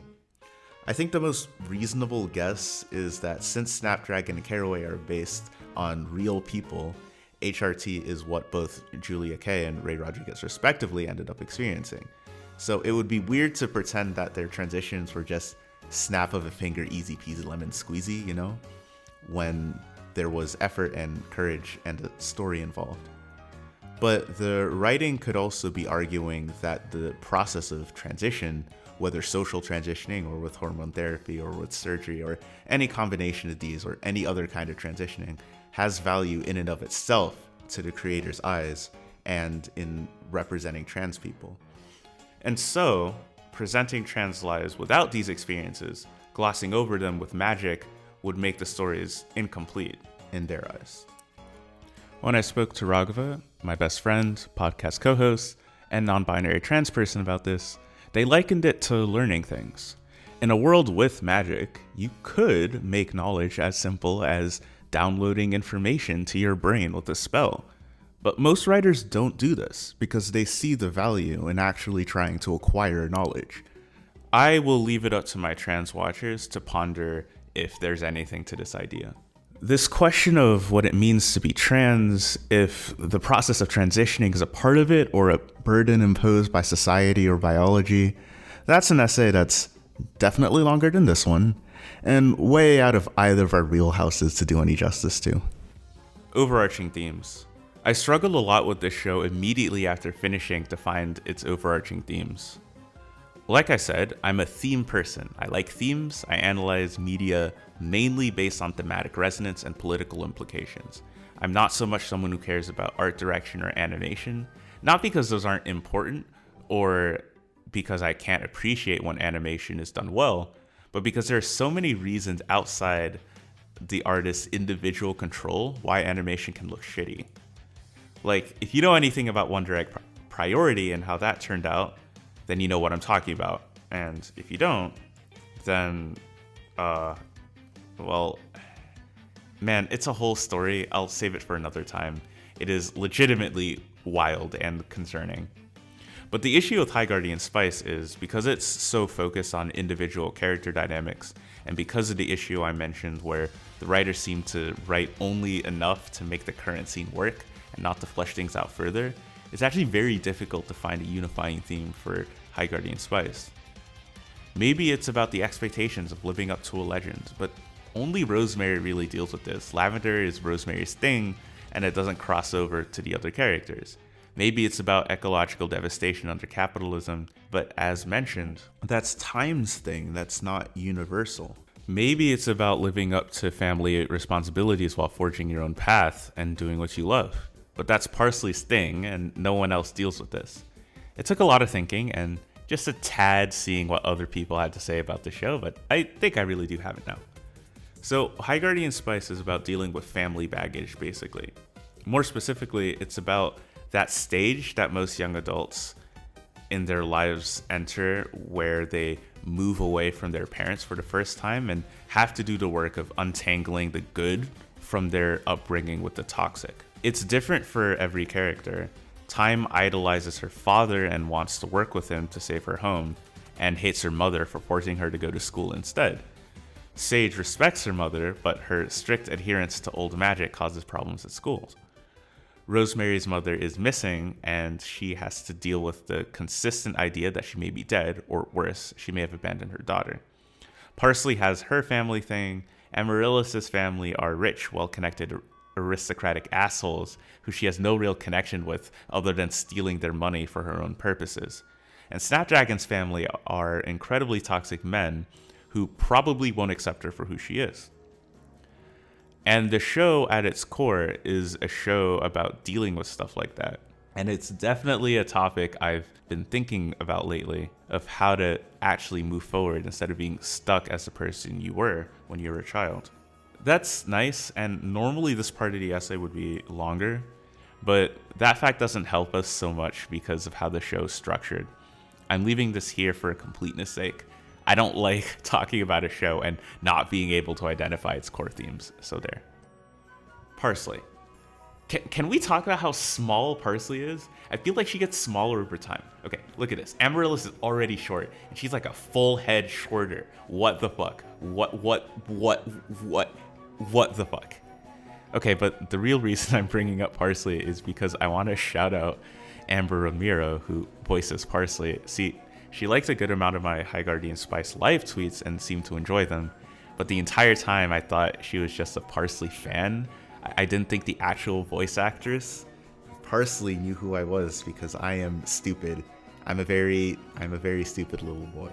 I think the most reasonable guess is that since Snapdragon and Caraway are based on real people, HRT is what both Julia Kay and Ray Rodriguez respectively ended up experiencing. So it would be weird to pretend that their transitions were just snap of a finger, easy peasy lemon squeezy, you know, when there was effort and courage and a story involved. But the writing could also be arguing that the process of transition whether social transitioning or with hormone therapy or with surgery or any combination of these or any other kind of transitioning, has value in and of itself to the creator's eyes and in representing trans people. And so, presenting trans lives without these experiences, glossing over them with magic, would make the stories incomplete in their eyes. When I spoke to Raghava, my best friend, podcast co-host, and non-binary trans person about this, they likened it to learning things. In a world with magic, you could make knowledge as simple as downloading information to your brain with a spell. But most writers don't do this because they see the value in actually trying to acquire knowledge. I will leave it up to my trans watchers to ponder if there's anything to this idea. This question of what it means to be trans, if the process of transitioning is a part of it or a burden imposed by society or biology, that's an essay that's definitely longer than this one, and way out of either of our wheelhouses to do any justice to. Overarching themes. I struggled a lot with this show immediately after finishing to find its overarching themes. Like I said, I'm a theme person. I like themes. I analyze media mainly based on thematic resonance and political implications. I'm not so much someone who cares about art direction or animation, not because those aren't important or because I can't appreciate when animation is done well, but because there are so many reasons outside the artist's individual control why animation can look shitty. Like, if you know anything about One Direct Priority and how that turned out, then you know what I'm talking about. And if you don't, then, well, man, it's a whole story. I'll save it for another time. It is legitimately wild and concerning. But the issue with High Guardian Spice is because it's so focused on individual character dynamics, and because of the issue I mentioned where the writers seem to write only enough to make the current scene work and not to flesh things out further, it's actually very difficult to find a unifying theme for High Guardian Spice. Maybe it's about the expectations of living up to a legend, but only Rosemary really deals with this. Lavender is Rosemary's thing, and it doesn't cross over to the other characters. Maybe it's about ecological devastation under capitalism, but as mentioned, that's Time's thing, that's not universal. Maybe it's about living up to family responsibilities while forging your own path and doing what you love. But that's Parsley's thing, and no one else deals with this. It took a lot of thinking and just a tad seeing what other people had to say about the show, but I think I really do have it now. So, High Guardian Spice is about dealing with family baggage, basically. More specifically, it's about that stage that most young adults in their lives enter where they move away from their parents for the first time and have to do the work of untangling the good from their upbringing with the toxic. It's different for every character. Time idolizes her father and wants to work with him to save her home, and hates her mother for forcing her to go to school instead. Sage respects her mother, but her strict adherence to old magic causes problems at schools. Rosemary's mother is missing, and she has to deal with the consistent idea that she may be dead, or worse, she may have abandoned her daughter. Parsley has her family thing, Amaryllis' family are rich, well-connected, aristocratic assholes who she has no real connection with other than stealing their money for her own purposes. And Snapdragon's family are incredibly toxic men who probably won't accept her for who she is. And the show at its core is a show about dealing with stuff like that. And it's definitely a topic I've been thinking about lately, of how to actually move forward instead of being stuck as the person you were when you were a child. That's nice, and normally this part of the essay would be longer, but that fact doesn't help us so much because of how the show's structured. I'm leaving this here for completeness sake. I don't like talking about a show and not being able to identify its core themes, so there. Parsley. Can we talk about how small Parsley is? I feel like she gets smaller over time. Okay, look at this. Amaryllis is already short, and she's like a full head shorter. What the fuck? What the fuck? Okay, but the real reason I'm bringing up Parsley is because I want to shout out Amber Ramiro, who voices Parsley. See, she liked a good amount of my High Guardian Spice live tweets and seemed to enjoy them, but the entire time I thought she was just a Parsley fan. I didn't think the actual voice actress, Parsley, knew who I was because I am stupid. I'm a very stupid little boy.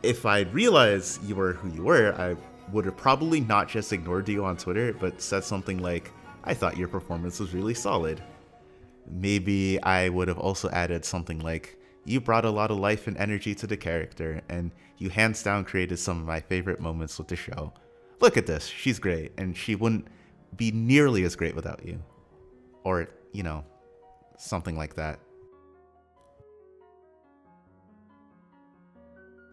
If I'd realized you were who you were, I would have probably not just ignored you on Twitter, but said something like, I thought your performance was really solid. Maybe I would have also added something like, you brought a lot of life and energy to the character, and you hands down created some of my favorite moments with the show. Look at this, she's great, and she wouldn't be nearly as great without you. Or, you know, something like that.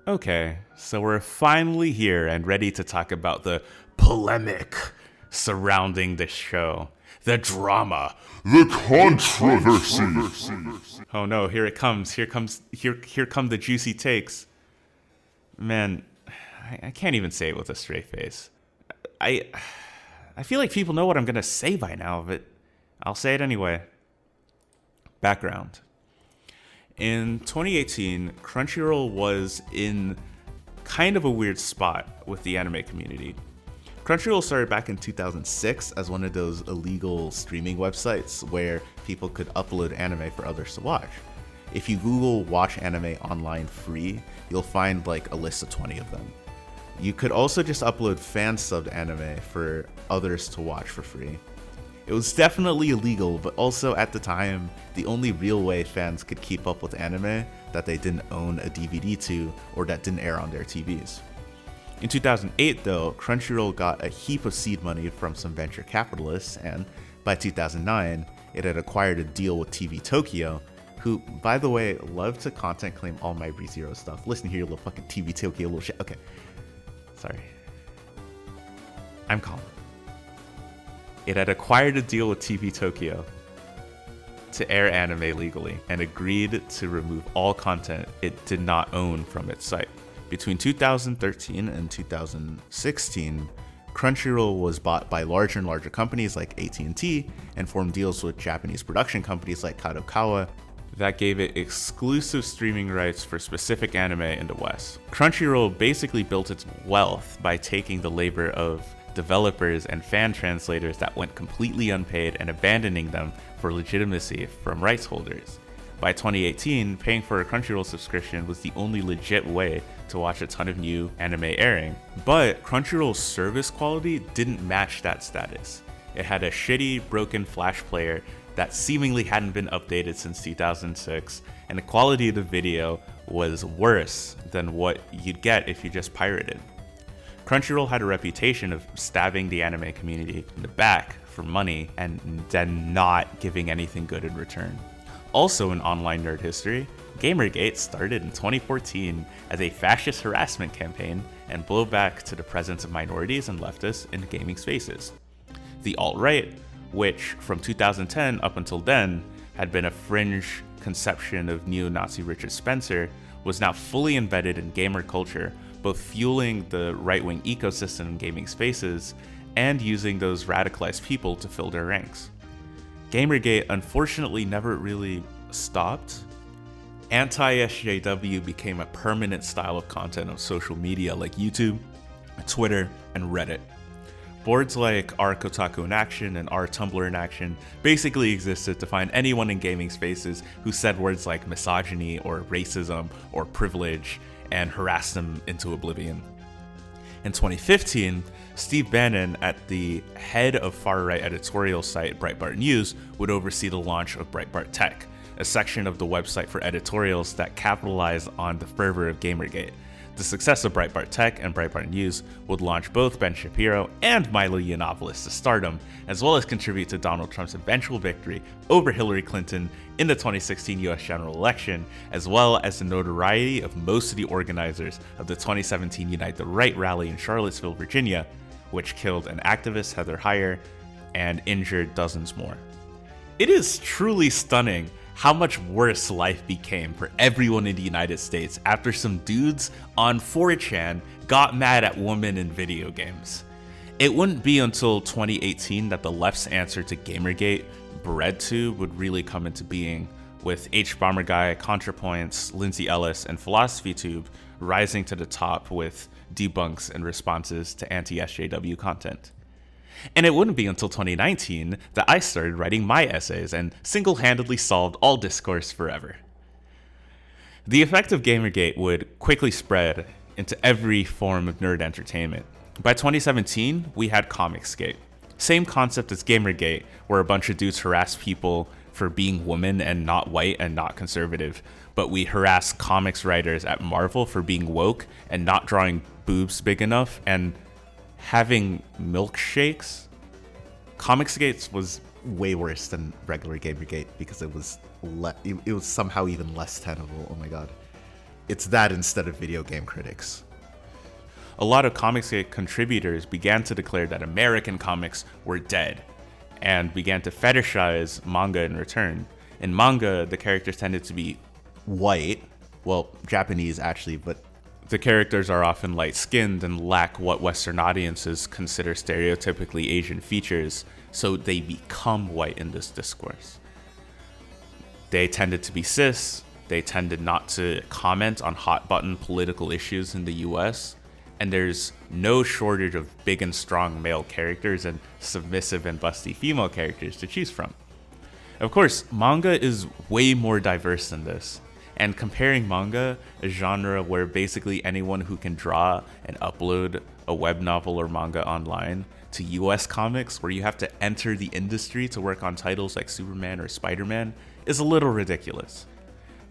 Okay, so we're finally here and ready to talk about the polemic surrounding this show. The drama. The controversy. Oh no, here it comes. Here come the juicy takes. Man, I can't even say it with a straight face. I feel like people know what I'm gonna say by now, but I'll say it anyway. Background. In 2018, Crunchyroll was in kind of a weird spot with the anime community. Crunchyroll started back in 2006 as one of those illegal streaming websites where people could upload anime for others to watch. If you Google watch anime online free, you'll find like a list of 20 of them. You could also just upload fan-subbed anime for others to watch for free. It was definitely illegal, but also at the time, the only real way fans could keep up with anime that they didn't own a DVD to or that didn't air on their TVs. In 2008 though, Crunchyroll got a heap of seed money from some venture capitalists, and by 2009, it had acquired a deal with TV Tokyo, who, by the way, love to content claim all my ReZero stuff. Listen here, you little fucking TV Tokyo little shit. Okay, sorry. I'm calm. It had acquired a deal with TV Tokyo to air anime legally and agreed to remove all content it did not own from its site. Between 2013 and 2016, Crunchyroll was bought by larger and larger companies like AT&T and formed deals with Japanese production companies like Kadokawa that gave it exclusive streaming rights for specific anime in the West. Crunchyroll basically built its wealth by taking the labor of developers and fan translators that went completely unpaid and abandoning them for legitimacy from rights holders. By 2018, paying for a Crunchyroll subscription was the only legit way to watch a ton of new anime airing. But Crunchyroll's service quality didn't match that status. It had a shitty, broken Flash player that seemingly hadn't been updated since 2006, and the quality of the video was worse than what you'd get if you just pirated. Crunchyroll had a reputation of stabbing the anime community in the back for money and then not giving anything good in return. Also in online nerd history, Gamergate started in 2014 as a fascist harassment campaign and blowback to the presence of minorities and leftists in gaming spaces. The alt-right, which from 2010 up until then had been a fringe conception of neo-Nazi Richard Spencer, was now fully embedded in gamer culture, both fueling the right-wing ecosystem in gaming spaces and using those radicalized people to fill their ranks. Gamergate unfortunately never really stopped. Anti-SJW became a permanent style of content on social media like YouTube, Twitter, and Reddit. Boards like r Kotaku in Action and r Tumblr in Action basically existed to find anyone in gaming spaces who said words like misogyny or racism or privilege and harass them into oblivion. In 2015, Steve Bannon, at the head of far-right editorial site Breitbart News, would oversee the launch of Breitbart Tech, a section of the website for editorials that capitalized on the fervor of Gamergate. The success of Breitbart Tech and Breitbart News would launch both Ben Shapiro and Milo Yiannopoulos to stardom, as well as contribute to Donald Trump's eventual victory over Hillary Clinton in the 2016 US general election, as well as the notoriety of most of the organizers of the 2017 Unite the Right rally in Charlottesville, Virginia, which killed an activist, Heather Heyer, and injured dozens more. It is truly stunning how much worse life became for everyone in the United States after some dudes on 4chan got mad at women in video games. It wouldn't be until 2018 that the left's answer to Gamergate, BreadTube, would really come into being, with HBomberGuy, ContraPoints, Lindsay Ellis, and PhilosophyTube rising to the top with debunks and responses to anti-SJW content. And it wouldn't be until 2019 that I started writing my essays and single-handedly solved all discourse forever. The effect of Gamergate would quickly spread into every form of nerd entertainment. By 2017, we had Comicsgate. Same concept as Gamergate, where a bunch of dudes harass people for being women and not white and not conservative, but we harass comics writers at Marvel for being woke and not drawing boobs big enough and having milkshakes. Comicsgate was way worse than regular Gamergate because it was somehow even less tenable. Oh my god. It's that instead of video game critics. A lot of Comicsgate contributors began to declare that American comics were dead and began to fetishize manga in return. In manga, the characters tended to be white, well, Japanese actually, but the characters are often light-skinned and lack what Western audiences consider stereotypically Asian features, so they become white in this discourse. They tended to be cis, they tended not to comment on hot-button political issues in the US, and there's no shortage of big and strong male characters and submissive and busty female characters to choose from. Of course, manga is way more diverse than this. And comparing manga, a genre where basically anyone who can draw and upload a web novel or manga online, to US comics where you have to enter the industry to work on titles like Superman or Spider-Man is a little ridiculous.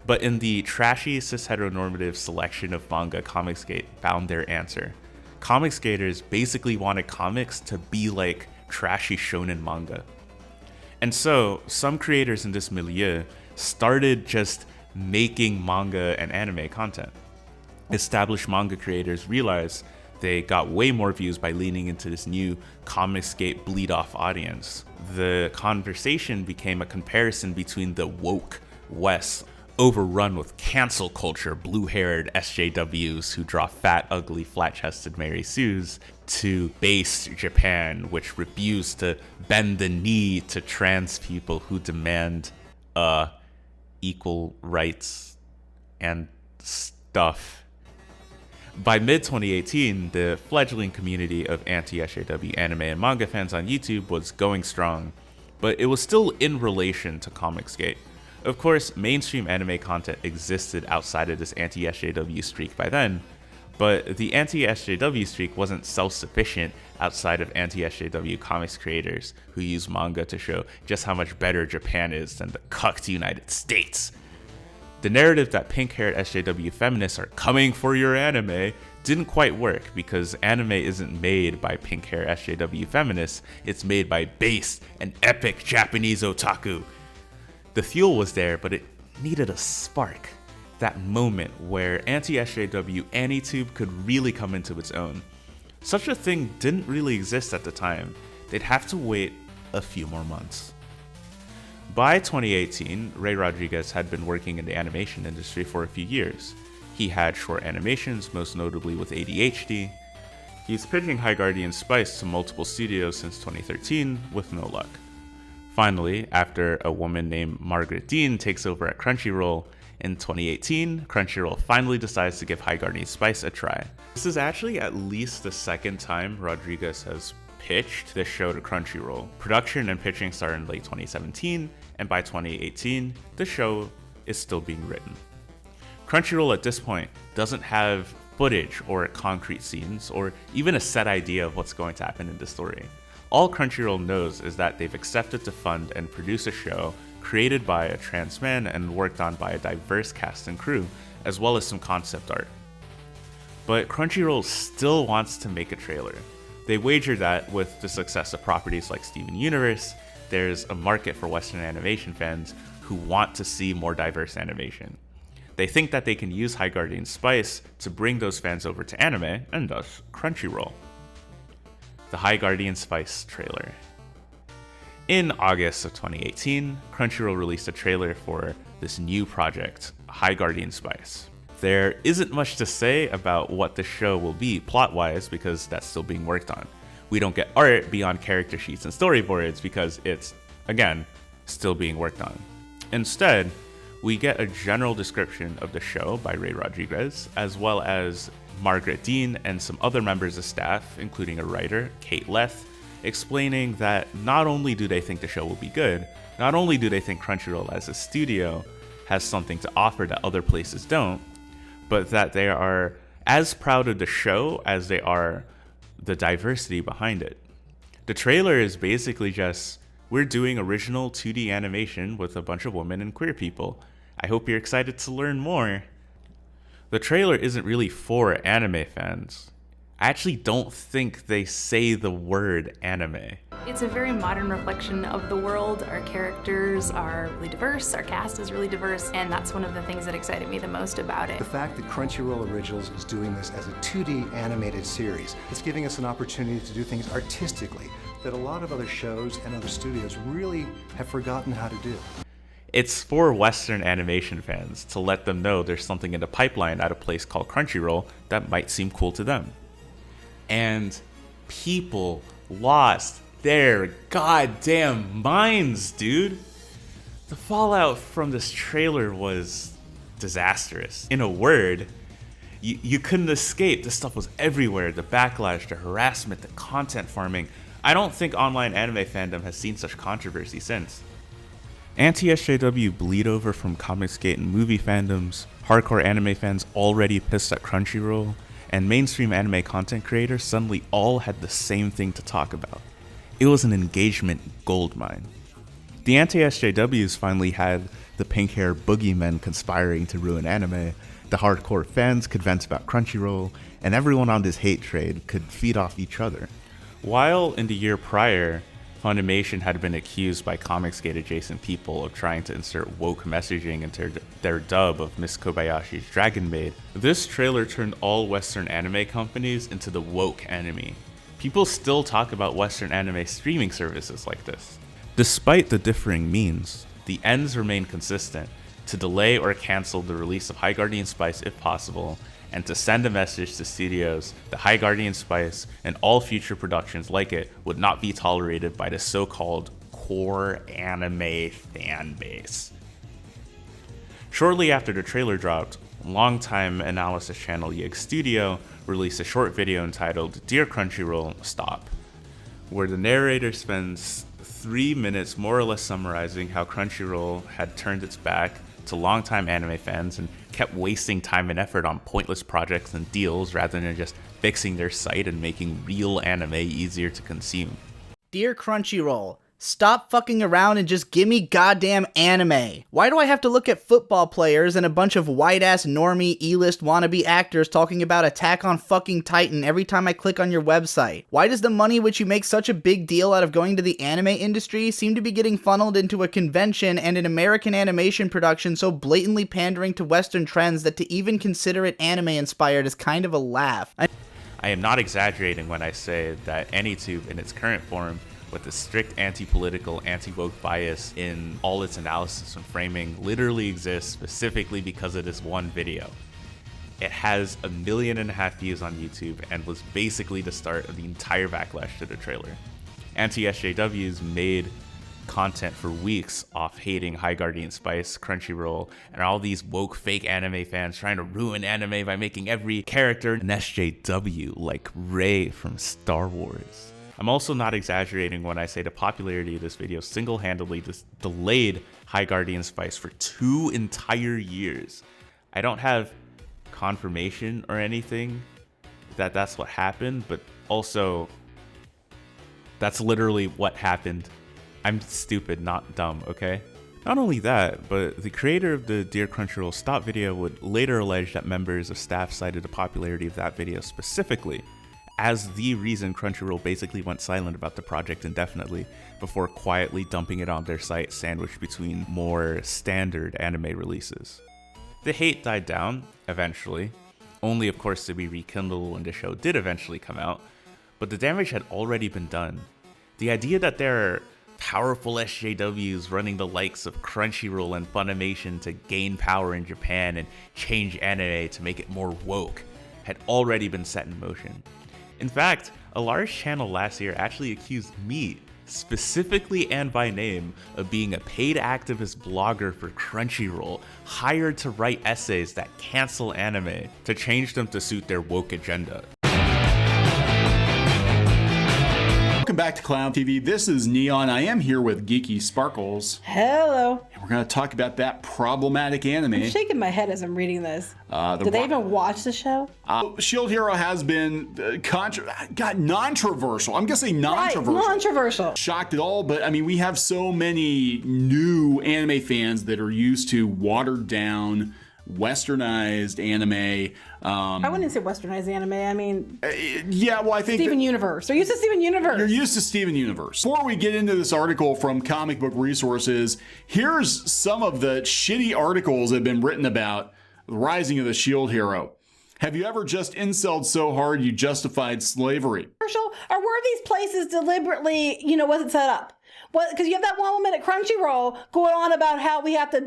But in the trashy cis-heteronormative selection of manga, Comicsgate found their answer. Comicsgaters basically wanted comics to be like trashy shonen manga. And so, some creators in this milieu started just making manga and anime content. Established manga creators realized they got way more views by leaning into this new Comicsgate bleed-off audience. The conversation became a comparison between the woke West, overrun with cancel culture, blue-haired SJWs who draw fat, ugly, flat-chested Mary Sues, to based Japan, which refused to bend the knee to trans people who demand equal rights and stuff. By mid-2018, the fledgling community of anti-SJW anime and manga fans on YouTube was going strong, but it was still in relation to Comicsgate. Of course, mainstream anime content existed outside of this anti-SJW streak by then, but the anti-SJW streak wasn't self-sufficient outside of anti-SJW comics creators who use manga to show just how much better Japan is than the cucked United States. The narrative that pink-haired SJW feminists are coming for your anime didn't quite work because anime isn't made by pink-haired SJW feminists, it's made by based and epic Japanese otaku. The fuel was there, but it needed a spark. That moment where anti-SJW AniTube could really come into its own. Such a thing didn't really exist at the time. They'd have to wait a few more months. By 2018, Ray Rodriguez had been working in the animation industry for a few years. He had short animations, most notably with ADHD. He's pitching High Guardian Spice to multiple studios since 2013 with no luck. Finally, after a woman named Margaret Dean takes over at Crunchyroll, in 2018, Crunchyroll finally decides to give High Guardian Spice a try. This is actually at least the second time Rodriguez has pitched this show to Crunchyroll. Production and pitching started in late 2017, and by 2018, the show is still being written. Crunchyroll at this point doesn't have footage or concrete scenes, or even a set idea of what's going to happen in the story. All Crunchyroll knows is that they've accepted to fund and produce a show created by a trans man and worked on by a diverse cast and crew, as well as some concept art. But Crunchyroll still wants to make a trailer. They wager that with the success of properties like Steven Universe, there's a market for Western animation fans who want to see more diverse animation. They think that they can use High Guardian Spice to bring those fans over to anime, and thus Crunchyroll. The High Guardian Spice trailer. In August of 2018, Crunchyroll released a trailer for this new project, High Guardian Spice. There isn't much to say about what the show will be plot-wise because that's still being worked on. We don't get art beyond character sheets and storyboards because it's, again, still being worked on. Instead, we get a general description of the show by Ray Rodriguez, as well as Margaret Dean and some other members of staff, including a writer, Kate Leth, explaining that not only do they think the show will be good, not only do they think Crunchyroll as a studio has something to offer that other places don't, but that they are as proud of the show as they are the diversity behind it. The trailer is basically just, we're doing original 2D animation with a bunch of women and queer people. I hope you're excited to learn more. The trailer isn't really for anime fans. I actually don't think they say the word anime. It's a very modern reflection of the world. Our characters are really diverse, our cast is really diverse, and that's one of the things that excited me the most about it. The fact that Crunchyroll Originals is doing this as a 2D animated series, it's giving us an opportunity to do things artistically that a lot of other shows and other studios really have forgotten how to do. It's for Western animation fans to let them know there's something in the pipeline at a place called Crunchyroll that might seem cool to them. And people lost their goddamn minds, dude. The fallout from this trailer was disastrous. In a word, you couldn't escape. This stuff was everywhere. The backlash, the harassment, the content farming. I don't think online anime fandom has seen such controversy since. Anti-SJW bleed over from Comicsgate and movie fandoms, hardcore anime fans already pissed at Crunchyroll, and mainstream anime content creators suddenly all had the same thing to talk about. It was an engagement goldmine. The anti-SJWs finally had the pink-haired boogeymen conspiring to ruin anime, the hardcore fans could vent about Crunchyroll, and everyone on this hate trade could feed off each other. While in the year prior, Funimation had been accused by Comicsgate adjacent people of trying to insert woke messaging into their dub of Miss Kobayashi's Dragon Maid, this trailer turned all Western anime companies into the woke enemy. People still talk about Western anime streaming services like this. Despite the differing means, the ends remain consistent: to delay or cancel the release of High Guardian Spice if possible, and to send a message to studios that High Guardian Spice and all future productions like it would not be tolerated by the so-called core anime fan base. Shortly after the trailer dropped, longtime analysis channel Yig Studio released a short video entitled Dear Crunchyroll, Stop, where the narrator spends 3 minutes more or less summarizing how Crunchyroll had turned its back to longtime anime fans and kept wasting time and effort on pointless projects and deals rather than just fixing their site and making real anime easier to consume. Dear Crunchyroll, stop fucking around and just give me goddamn anime. Why do I have to look at football players and a bunch of white-ass normie E-list wannabe actors talking about Attack on fucking Titan every time I click on your website? Why does the money which you make such a big deal out of going to the anime industry seem to be getting funneled into a convention and an American animation production so blatantly pandering to Western trends that to even consider it anime-inspired is kind of a laugh? I am not exaggerating when I say that AnyTube in its current form, with a strict anti-political, anti-woke bias in all its analysis and framing, literally exists specifically because of this one video. It has 1.5 million views on YouTube and was basically the start of the entire backlash to the trailer. Anti-SJWs made content for weeks off hating High Guardian Spice, Crunchyroll, and all these woke fake anime fans trying to ruin anime by making every character an SJW, like Rey from Star Wars. I'm also not exaggerating when I say the popularity of this video single-handedly delayed High Guardian Spice for 2 entire years. I don't have confirmation or anything that that's what happened, but also that's literally what happened. I'm stupid, not dumb, okay? Not only that, but the creator of the Dear Crunchyroll Stop video would later allege that members of staff cited the popularity of that video specifically as the reason Crunchyroll basically went silent about the project indefinitely before quietly dumping it on their site sandwiched between more standard anime releases. The hate died down, eventually, only of course to be rekindled when the show did eventually come out, but the damage had already been done. The idea that there are powerful SJWs running the likes of Crunchyroll and Funimation to gain power in Japan and change anime to make it more woke had already been set in motion. In fact, a large channel last year actually accused me, specifically and by name, of being a paid activist blogger for Crunchyroll, hired to write essays that cancel anime to change them to suit their woke agenda. Welcome back to Clown TV. This is Neon. I am here with Geeky Sparkles. Hello. And we're going to talk about that problematic anime. I'm shaking my head as I'm reading this. Did they even watch the show? Shield Hero has been non-controversial. I'm going to say non-controversial. Right, non-controversial. Shocked at all, but I mean, we have so many new anime fans that are used to watered down, westernized anime. I wouldn't say westernized anime. I mean, yeah, well, I think Steven Universe. Are you used to Steven Universe? You're used to Steven Universe. Before we get into this article from Comic Book Resources, here's some of the shitty articles that have been written about the rising of the Shield Hero. Have you ever just incelled so hard you justified slavery? Or were these places deliberately, wasn't set up? Well, because you have that one woman at Crunchyroll going on about how you have to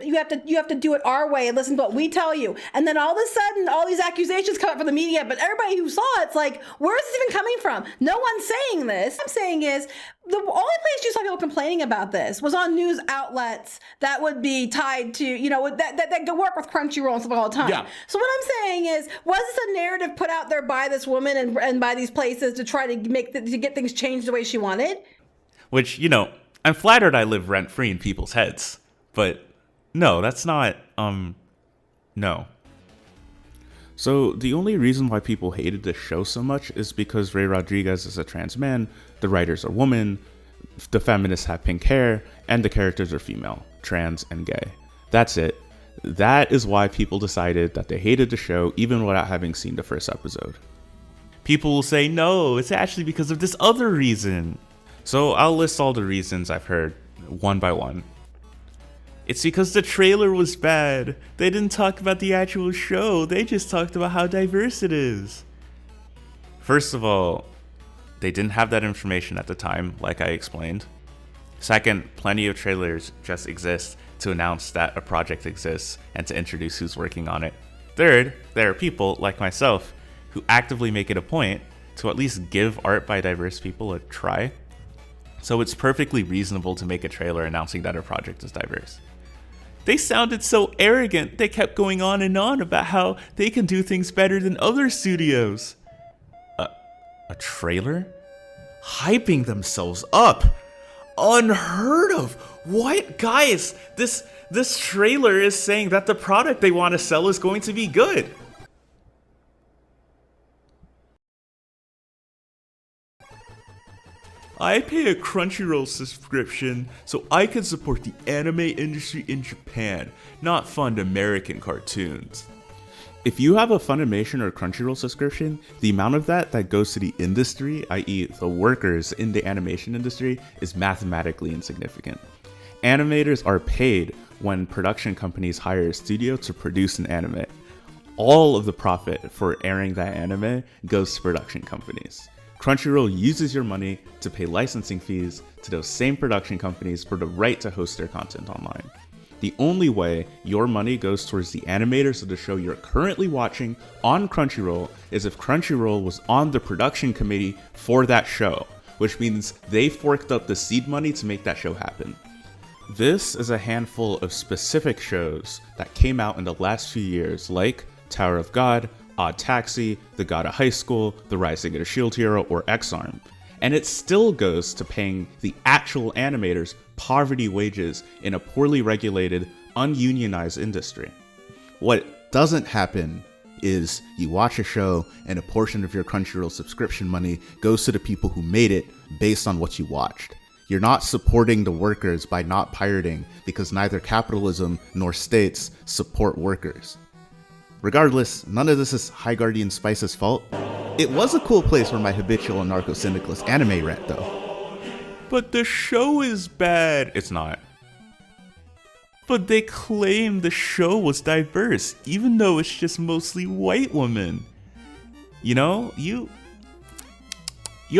do it our way and listen to what we tell you, and then all of a sudden all these accusations come up from the media. But everybody who saw it's like, where is this even coming from? No one's saying this. What I'm saying is the only place you saw people complaining about this was on news outlets that would be tied to that go work with Crunchyroll and stuff all the time. Yeah. So what I'm saying is, was this a narrative put out there by this woman and by these places to try to to get things changed the way she wanted? Which, I'm flattered I live rent-free in people's heads, but no, that's not, no. So the only reason why people hated this show so much is because Ray Rodriguez is a trans man, the writers are women, the feminists have pink hair, and the characters are female, trans, and gay. That's it. That is why people decided that they hated the show even without having seen the first episode. People will say, no, it's actually because of this other reason. So I'll list all the reasons I've heard one by one. It's because the trailer was bad. They didn't talk about the actual show. They just talked about how diverse it is. First of all, they didn't have that information at the time, like I explained. Second, plenty of trailers just exist to announce that a project exists and to introduce who's working on it. Third, there are people like myself who actively make it a point to at least give art by diverse people a try. So it's perfectly reasonable to make a trailer announcing that a project is diverse. They sounded so arrogant, they kept going on and on about how they can do things better than other studios. A trailer? Hyping themselves up? Unheard of! What? Guys, this trailer is saying that the product they want to sell is going to be good. I pay a Crunchyroll subscription so I can support the anime industry in Japan, not fund American cartoons. If you have a Funimation or Crunchyroll subscription, the amount of that goes to the industry, i.e. the workers in the animation industry, is mathematically insignificant. Animators are paid when production companies hire a studio to produce an anime. All of the profit for airing that anime goes to production companies. Crunchyroll uses your money to pay licensing fees to those same production companies for the right to host their content online. The only way your money goes towards the animators of the show you're currently watching on Crunchyroll is if Crunchyroll was on the production committee for that show, which means they forked up the seed money to make that show happen. This is a handful of specific shows that came out in the last few years, like Tower of God, Odd Taxi, The God of High School, The Rising of the Shield Hero, or X-Arm. And it still goes to paying the actual animators poverty wages in a poorly regulated, ununionized industry. What doesn't happen is you watch a show and a portion of your Crunchyroll subscription money goes to the people who made it based on what you watched. You're not supporting the workers by not pirating because neither capitalism nor states support workers. Regardless, none of this is High Guardian Spice's fault. It was a cool place for my habitual anarcho-syndicalist anime rant, though. But the show is bad. It's not. But they claim the show was diverse, even though it's just mostly white women. You know, you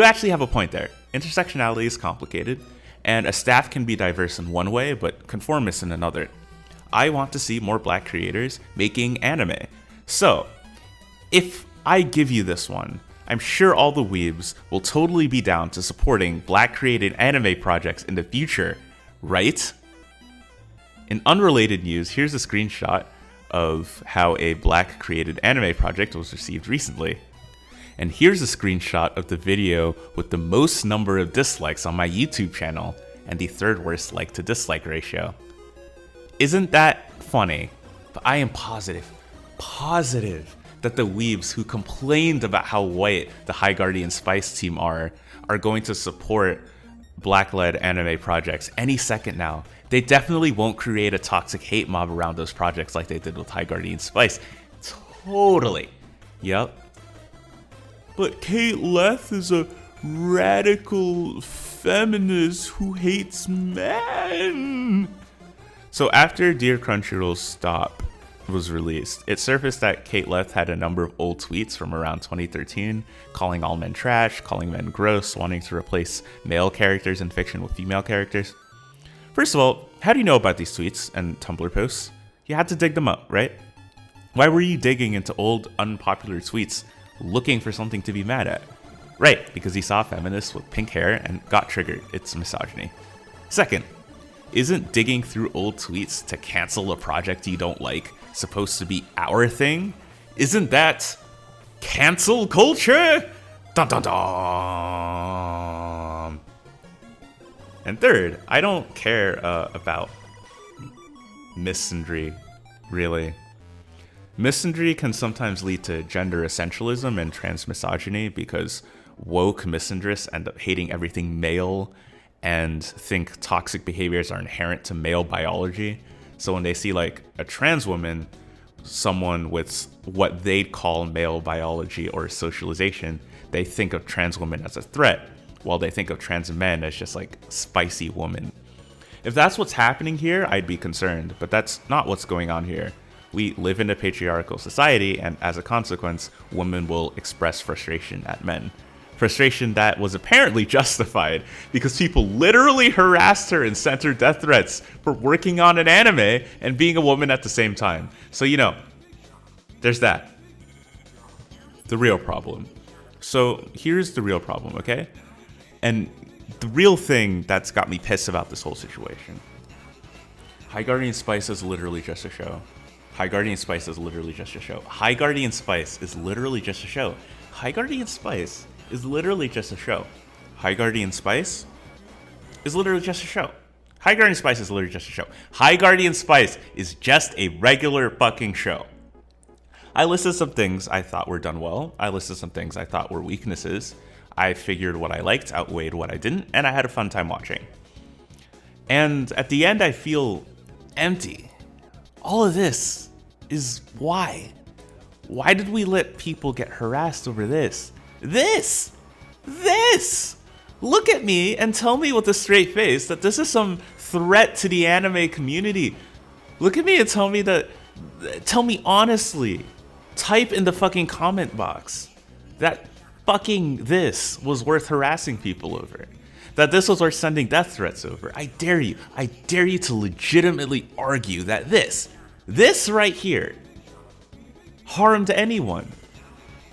actually have a point there. Intersectionality is complicated, and a staff can be diverse in one way, but conformist in another. I want to see more black creators making anime. So, if I give you this one, I'm sure all the weebs will totally be down to supporting black created anime projects in the future, right? In unrelated news, here's a screenshot of how a black created anime project was received recently. And here's a screenshot of the video with the most number of dislikes on my YouTube channel and the third worst like to dislike ratio. Isn't that funny? But I am positive that the weebs who complained about how white the High Guardian Spice team are going to support black-led anime projects any second now. They definitely won't create a toxic hate mob around those projects like they did with High Guardian Spice. Totally. Yep. But Kate Leth is a radical feminist who hates men. So after Dear Crunchyroll's Stop was released, it surfaced that Kate Leth had a number of old tweets from around 2013 calling all men trash, calling men gross, wanting to replace male characters in fiction with female characters. First of all, how do you know about these tweets and Tumblr posts? You had to dig them up, right? Why were you digging into old, unpopular tweets looking for something to be mad at? Right, because you saw feminists with pink hair and got triggered. It's misogyny. Second, isn't digging through old tweets to cancel a project you don't like supposed to be our thing? Isn't that cancel culture? Dun dun dun! And third, I don't care about misandry, really. Misandry can sometimes lead to gender essentialism and transmisogyny because woke misandrists end up hating everything male and think toxic behaviors are inherent to male biology. So when they see like a trans woman, someone with what they'd call male biology or socialization, they think of trans women as a threat, while they think of trans men as just like spicy woman. If that's what's happening here, I'd be concerned, but that's not what's going on here. We live in a patriarchal society, and as a consequence, women will express frustration at men. Frustration that was apparently justified because people literally harassed her and sent her death threats for working on an anime and being a woman at the same time. So, you know, there's that. The real problem. So here's the real problem, okay? And the real thing that's got me pissed about this whole situation. High Guardian Spice is literally just a show. High Guardian Spice is literally just a show. High Guardian Spice is literally just a show. High Guardian Spice is literally just a show. High Guardian Spice is literally just a show. High Guardian Spice is literally just a show. High Guardian Spice is just a regular fucking show. I listed some things I thought were done well. I listed some things I thought were weaknesses. I figured what I liked outweighed what I didn't, and I had a fun time watching. And at the end, I feel empty. All of this is why? Why did we let people get harassed over this? This! Look at me and tell me with a straight face that this is some threat to the anime community. Look at me and tell me honestly. Type in the fucking comment box that fucking this was worth harassing people over. That this was worth sending death threats over. I dare you to legitimately argue that this right here harmed anyone,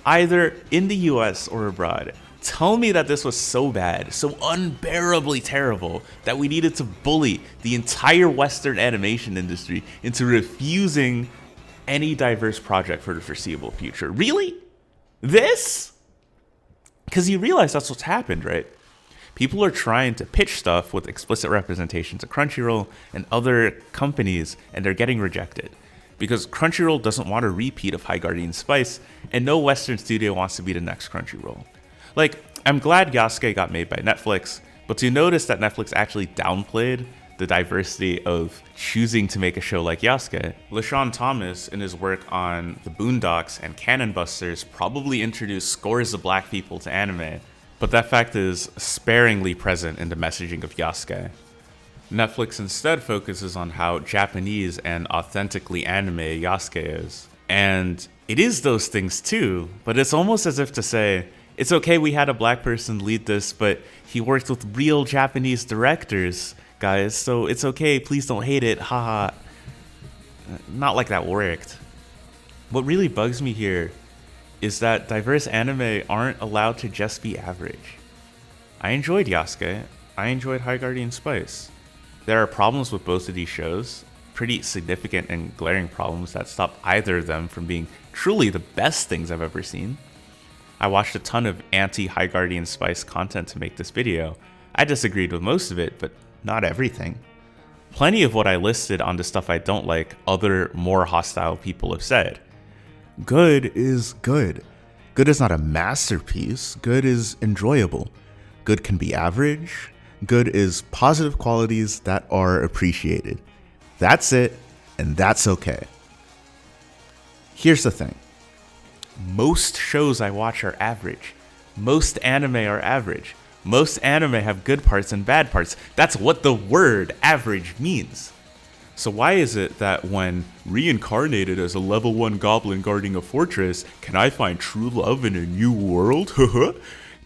either in the US or abroad. Tell me that this was so bad, so unbearably terrible, that we needed to bully the entire Western animation industry into refusing any diverse project for the foreseeable future. Really? This? Because you realize that's what's happened, right? People are trying to pitch stuff with explicit representation to Crunchyroll and other companies, and they're getting rejected. Because Crunchyroll doesn't want a repeat of High Guardian Spice, and no Western studio wants to be the next Crunchyroll. Like, I'm glad Yasuke got made by Netflix, but you notice that Netflix actually downplayed the diversity of choosing to make a show like Yasuke. LeSean Thomas, in his work on The Boondocks and Cannon Busters, probably introduced scores of black people to anime, but that fact is sparingly present in the messaging of Yasuke. Netflix instead focuses on how Japanese and authentically anime Yasuke is. And it is those things too, but it's almost as if to say, it's okay we had a black person lead this, but he worked with real Japanese directors, guys, so it's okay, please don't hate it, haha. Not like that worked. What really bugs me here is that diverse anime aren't allowed to just be average. I enjoyed Yasuke, I enjoyed High Guardian Spice. There are problems with both of these shows, pretty significant and glaring problems that stop either of them from being truly the best things I've ever seen. I watched a ton of anti-High Guardian Spice content to make this video. I disagreed with most of it, but not everything. Plenty of what I listed on the stuff I don't like, other more hostile people have said. Good is good. Good is not a masterpiece. Good is enjoyable. Good can be average. Good is positive qualities that are appreciated. That's it, and that's okay. Here's the thing. Most shows I watch are average. Most anime are average. Most anime have good parts and bad parts. That's what the word average means. So why is it that when reincarnated as a level 1 goblin guarding a fortress, can I find true love in a new world?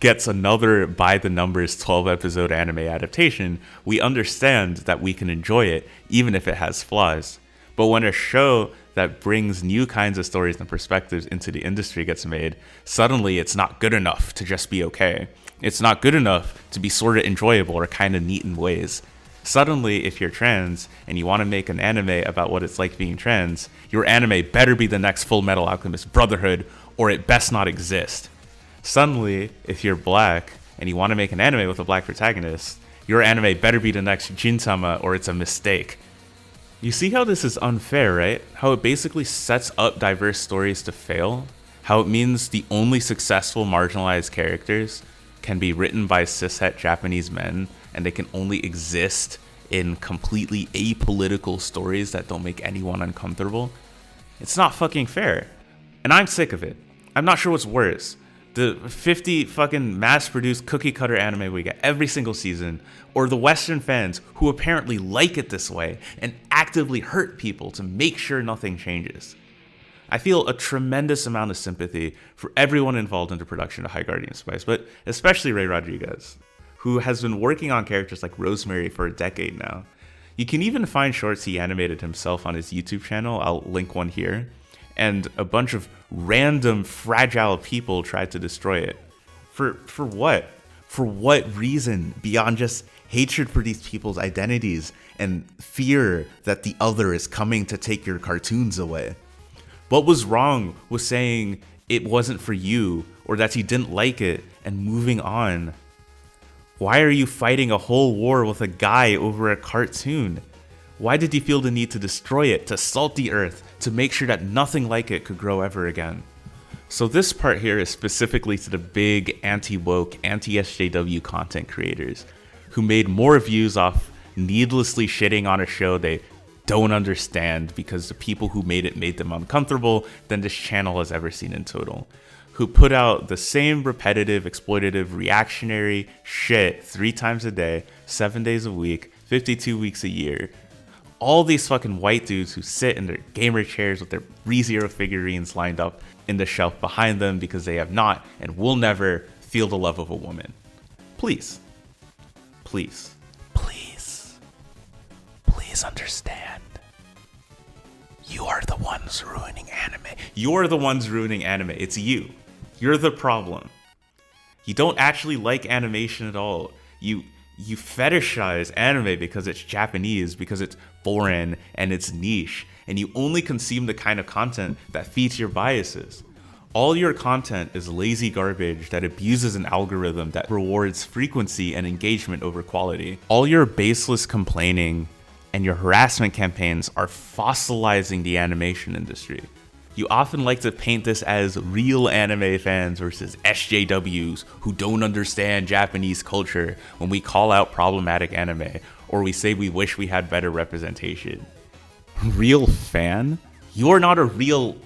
Gets another by the numbers 12 episode anime adaptation, we understand that we can enjoy it even if it has flaws. But when a show that brings new kinds of stories and perspectives into the industry gets made, suddenly it's not good enough to just be okay. It's not good enough to be sort of enjoyable or kind of neat in ways. Suddenly, if you're trans and you want to make an anime about what it's like being trans, your anime better be the next Full Metal Alchemist Brotherhood, or it best not exist. Suddenly, if you're black and you want to make an anime with a black protagonist, your anime better be the next Gintama, or it's a mistake. You see how this is unfair, right? How it basically sets up diverse stories to fail? How it means the only successful marginalized characters can be written by cishet Japanese men, and they can only exist in completely apolitical stories that don't make anyone uncomfortable? It's not fucking fair. And I'm sick of it. I'm not sure what's worse. The 50 fucking mass-produced cookie-cutter anime we get every single season, or the Western fans who apparently like it this way and actively hurt people to make sure nothing changes. I feel a tremendous amount of sympathy for everyone involved in the production of High Guardian Spice, but especially Ray Rodriguez, who has been working on characters like Rosemary for a decade now. You can even find shorts he animated himself on his YouTube channel, I'll link one here, and a bunch of random fragile people tried to destroy it. For what? For what reason beyond just hatred for these people's identities and fear that the other is coming to take your cartoons away? What was wrong with saying it wasn't for you or that you didn't like it and moving on? Why are you fighting a whole war with a guy over a cartoon? Why did you feel the need to destroy it, to salt the earth, to make sure that nothing like it could grow ever again? So this part here is specifically to the big anti-woke, anti-SJW content creators who made more views off needlessly shitting on a show they don't understand because the people who made it made them uncomfortable than this channel has ever seen in total. Who put out the same repetitive, exploitative, reactionary shit 3 times a day, 7 days a week, 52 weeks a year. All these fucking white dudes who sit in their gamer chairs with their ReZero figurines lined up in the shelf behind them because they have not and will never feel the love of a woman. Please. Please. Please. Please understand. You are the ones ruining anime. You're the ones ruining anime. It's you. You're the problem. You don't actually like animation at all. You fetishize anime because it's Japanese, because it's foreign and it's niche, and you only consume the kind of content that feeds your biases. All your content is lazy garbage that abuses an algorithm that rewards frequency and engagement over quality. All your baseless complaining and your harassment campaigns are fossilizing the animation industry. You often like to paint this as real anime fans versus SJWs who don't understand Japanese culture when we call out problematic anime, or we say we wish we had better representation. Real fan? You're not a real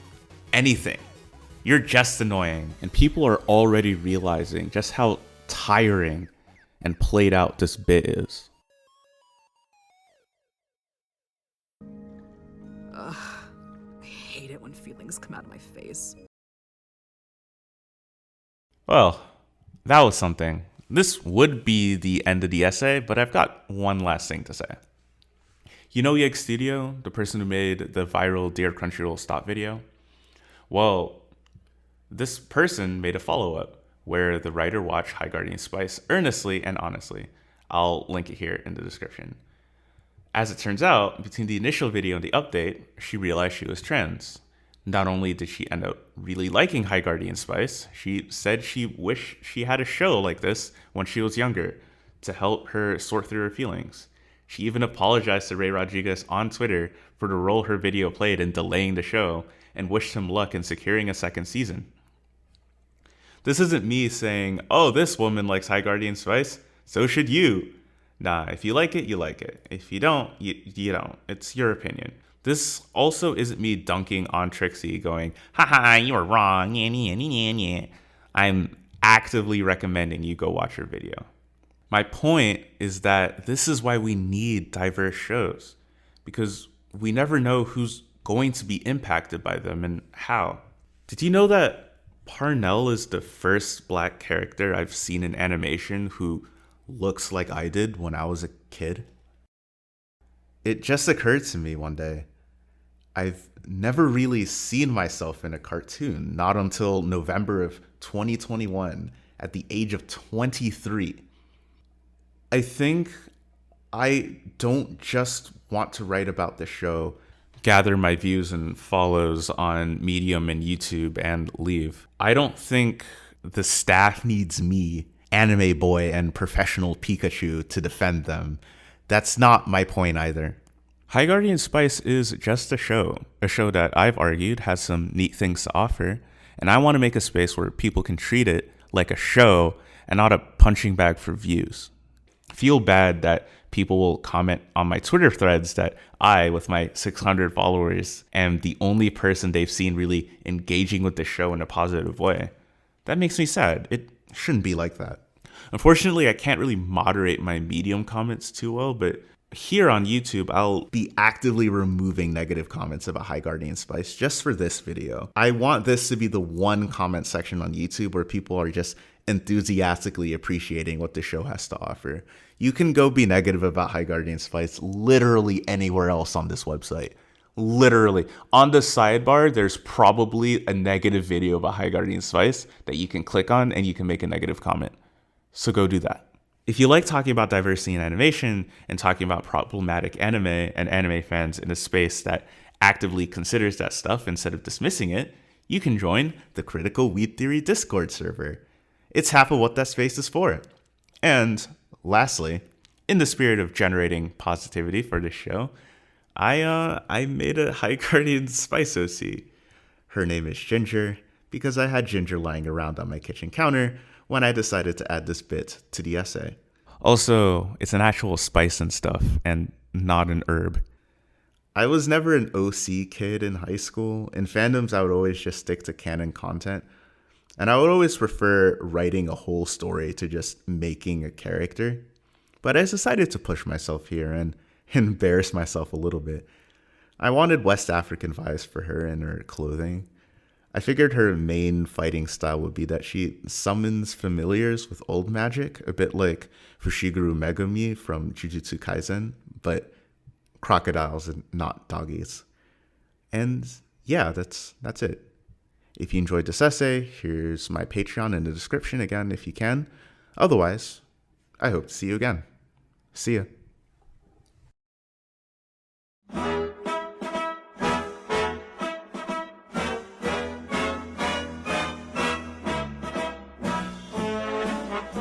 anything. You're just annoying. And people are already realizing just how tiring and played out this bit is. Feelings come out of my face. Well, that was something. This would be the end of the essay, but I've got one last thing to say. You know Yeg Studio, the person who made the viral Dear Crunchyroll Stop video? Well, this person made a follow-up where the writer watched High Guardian Spice earnestly and honestly. I'll link it here in the description. As it turns out, between the initial video and the update, she realized she was trans. Not only did she end up really liking High Guardian Spice, she said she wished she had a show like this when she was younger to help her sort through her feelings. She even apologized to Ray Rodriguez on Twitter for the role her video played in delaying the show and wished him luck in securing a second season. This isn't me saying, oh, this woman likes High Guardian Spice, so should you. Nah, if you like it, you like it. If you don't, you don't. It's your opinion. This also isn't me dunking on Trixie going, haha, you were wrong, I'm actively recommending you go watch her video. My point is that this is why we need diverse shows, because we never know who's going to be impacted by them and how. Did you know that Parnell is the first black character I've seen in animation who looks like I did when I was a kid? It just occurred to me one day. I've never really seen myself in a cartoon, not until November of 2021 at the age of 23. I think I don't just want to write about the show, gather my views and follows on Medium and YouTube, and leave. I don't think the staff needs me, anime boy and professional Pikachu, to defend them. That's not my point either. High Guardian Spice is just a show that I've argued has some neat things to offer, and I want to make a space where people can treat it like a show and not a punching bag for views. I feel bad that people will comment on my Twitter threads that I, with my 600 followers, am the only person they've seen really engaging with the show in a positive way. That makes me sad. It shouldn't be like that. Unfortunately, I can't really moderate my Medium comments too well, but here on YouTube, I'll be actively removing negative comments about High Guardian Spice just for this video. I want this to be the one comment section on YouTube where people are just enthusiastically appreciating what the show has to offer. You can go be negative about High Guardian Spice literally anywhere else on this website. Literally. On the sidebar, there's probably a negative video about High Guardian Spice that you can click on and you can make a negative comment. So go do that. If you like talking about diversity in animation and talking about problematic anime and anime fans in a space that actively considers that stuff instead of dismissing it, you can join the Critical Weeb Theory Discord server. It's half of what that space is for. And lastly, in the spirit of generating positivity for this show, I made a High Guardian Spice OC. Her name is Ginger because I had Ginger lying around on my kitchen counter when I decided to add this bit to the essay. Also, it's an actual spice and stuff, and not an herb. I was never an OC kid in high school. In fandoms, I would always just stick to canon content. And I would always prefer writing a whole story to just making a character. But I decided to push myself here and embarrass myself a little bit. I wanted West African vibes for her and her clothing. I figured her main fighting style would be that she summons familiars with old magic, a bit like Fushiguro Megumi from Jujutsu Kaisen, but crocodiles and not doggies. And yeah, that's it. If you enjoyed this essay, here's my Patreon in the description again if you can. Otherwise, I hope to see you again. See ya.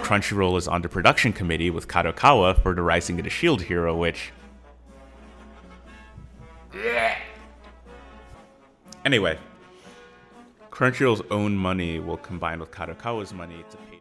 Crunchyroll is on the production committee with Kadokawa for the Rising of the Shield Hero, which... Anyway, Crunchyroll's own money will combine with Kadokawa's money to pay...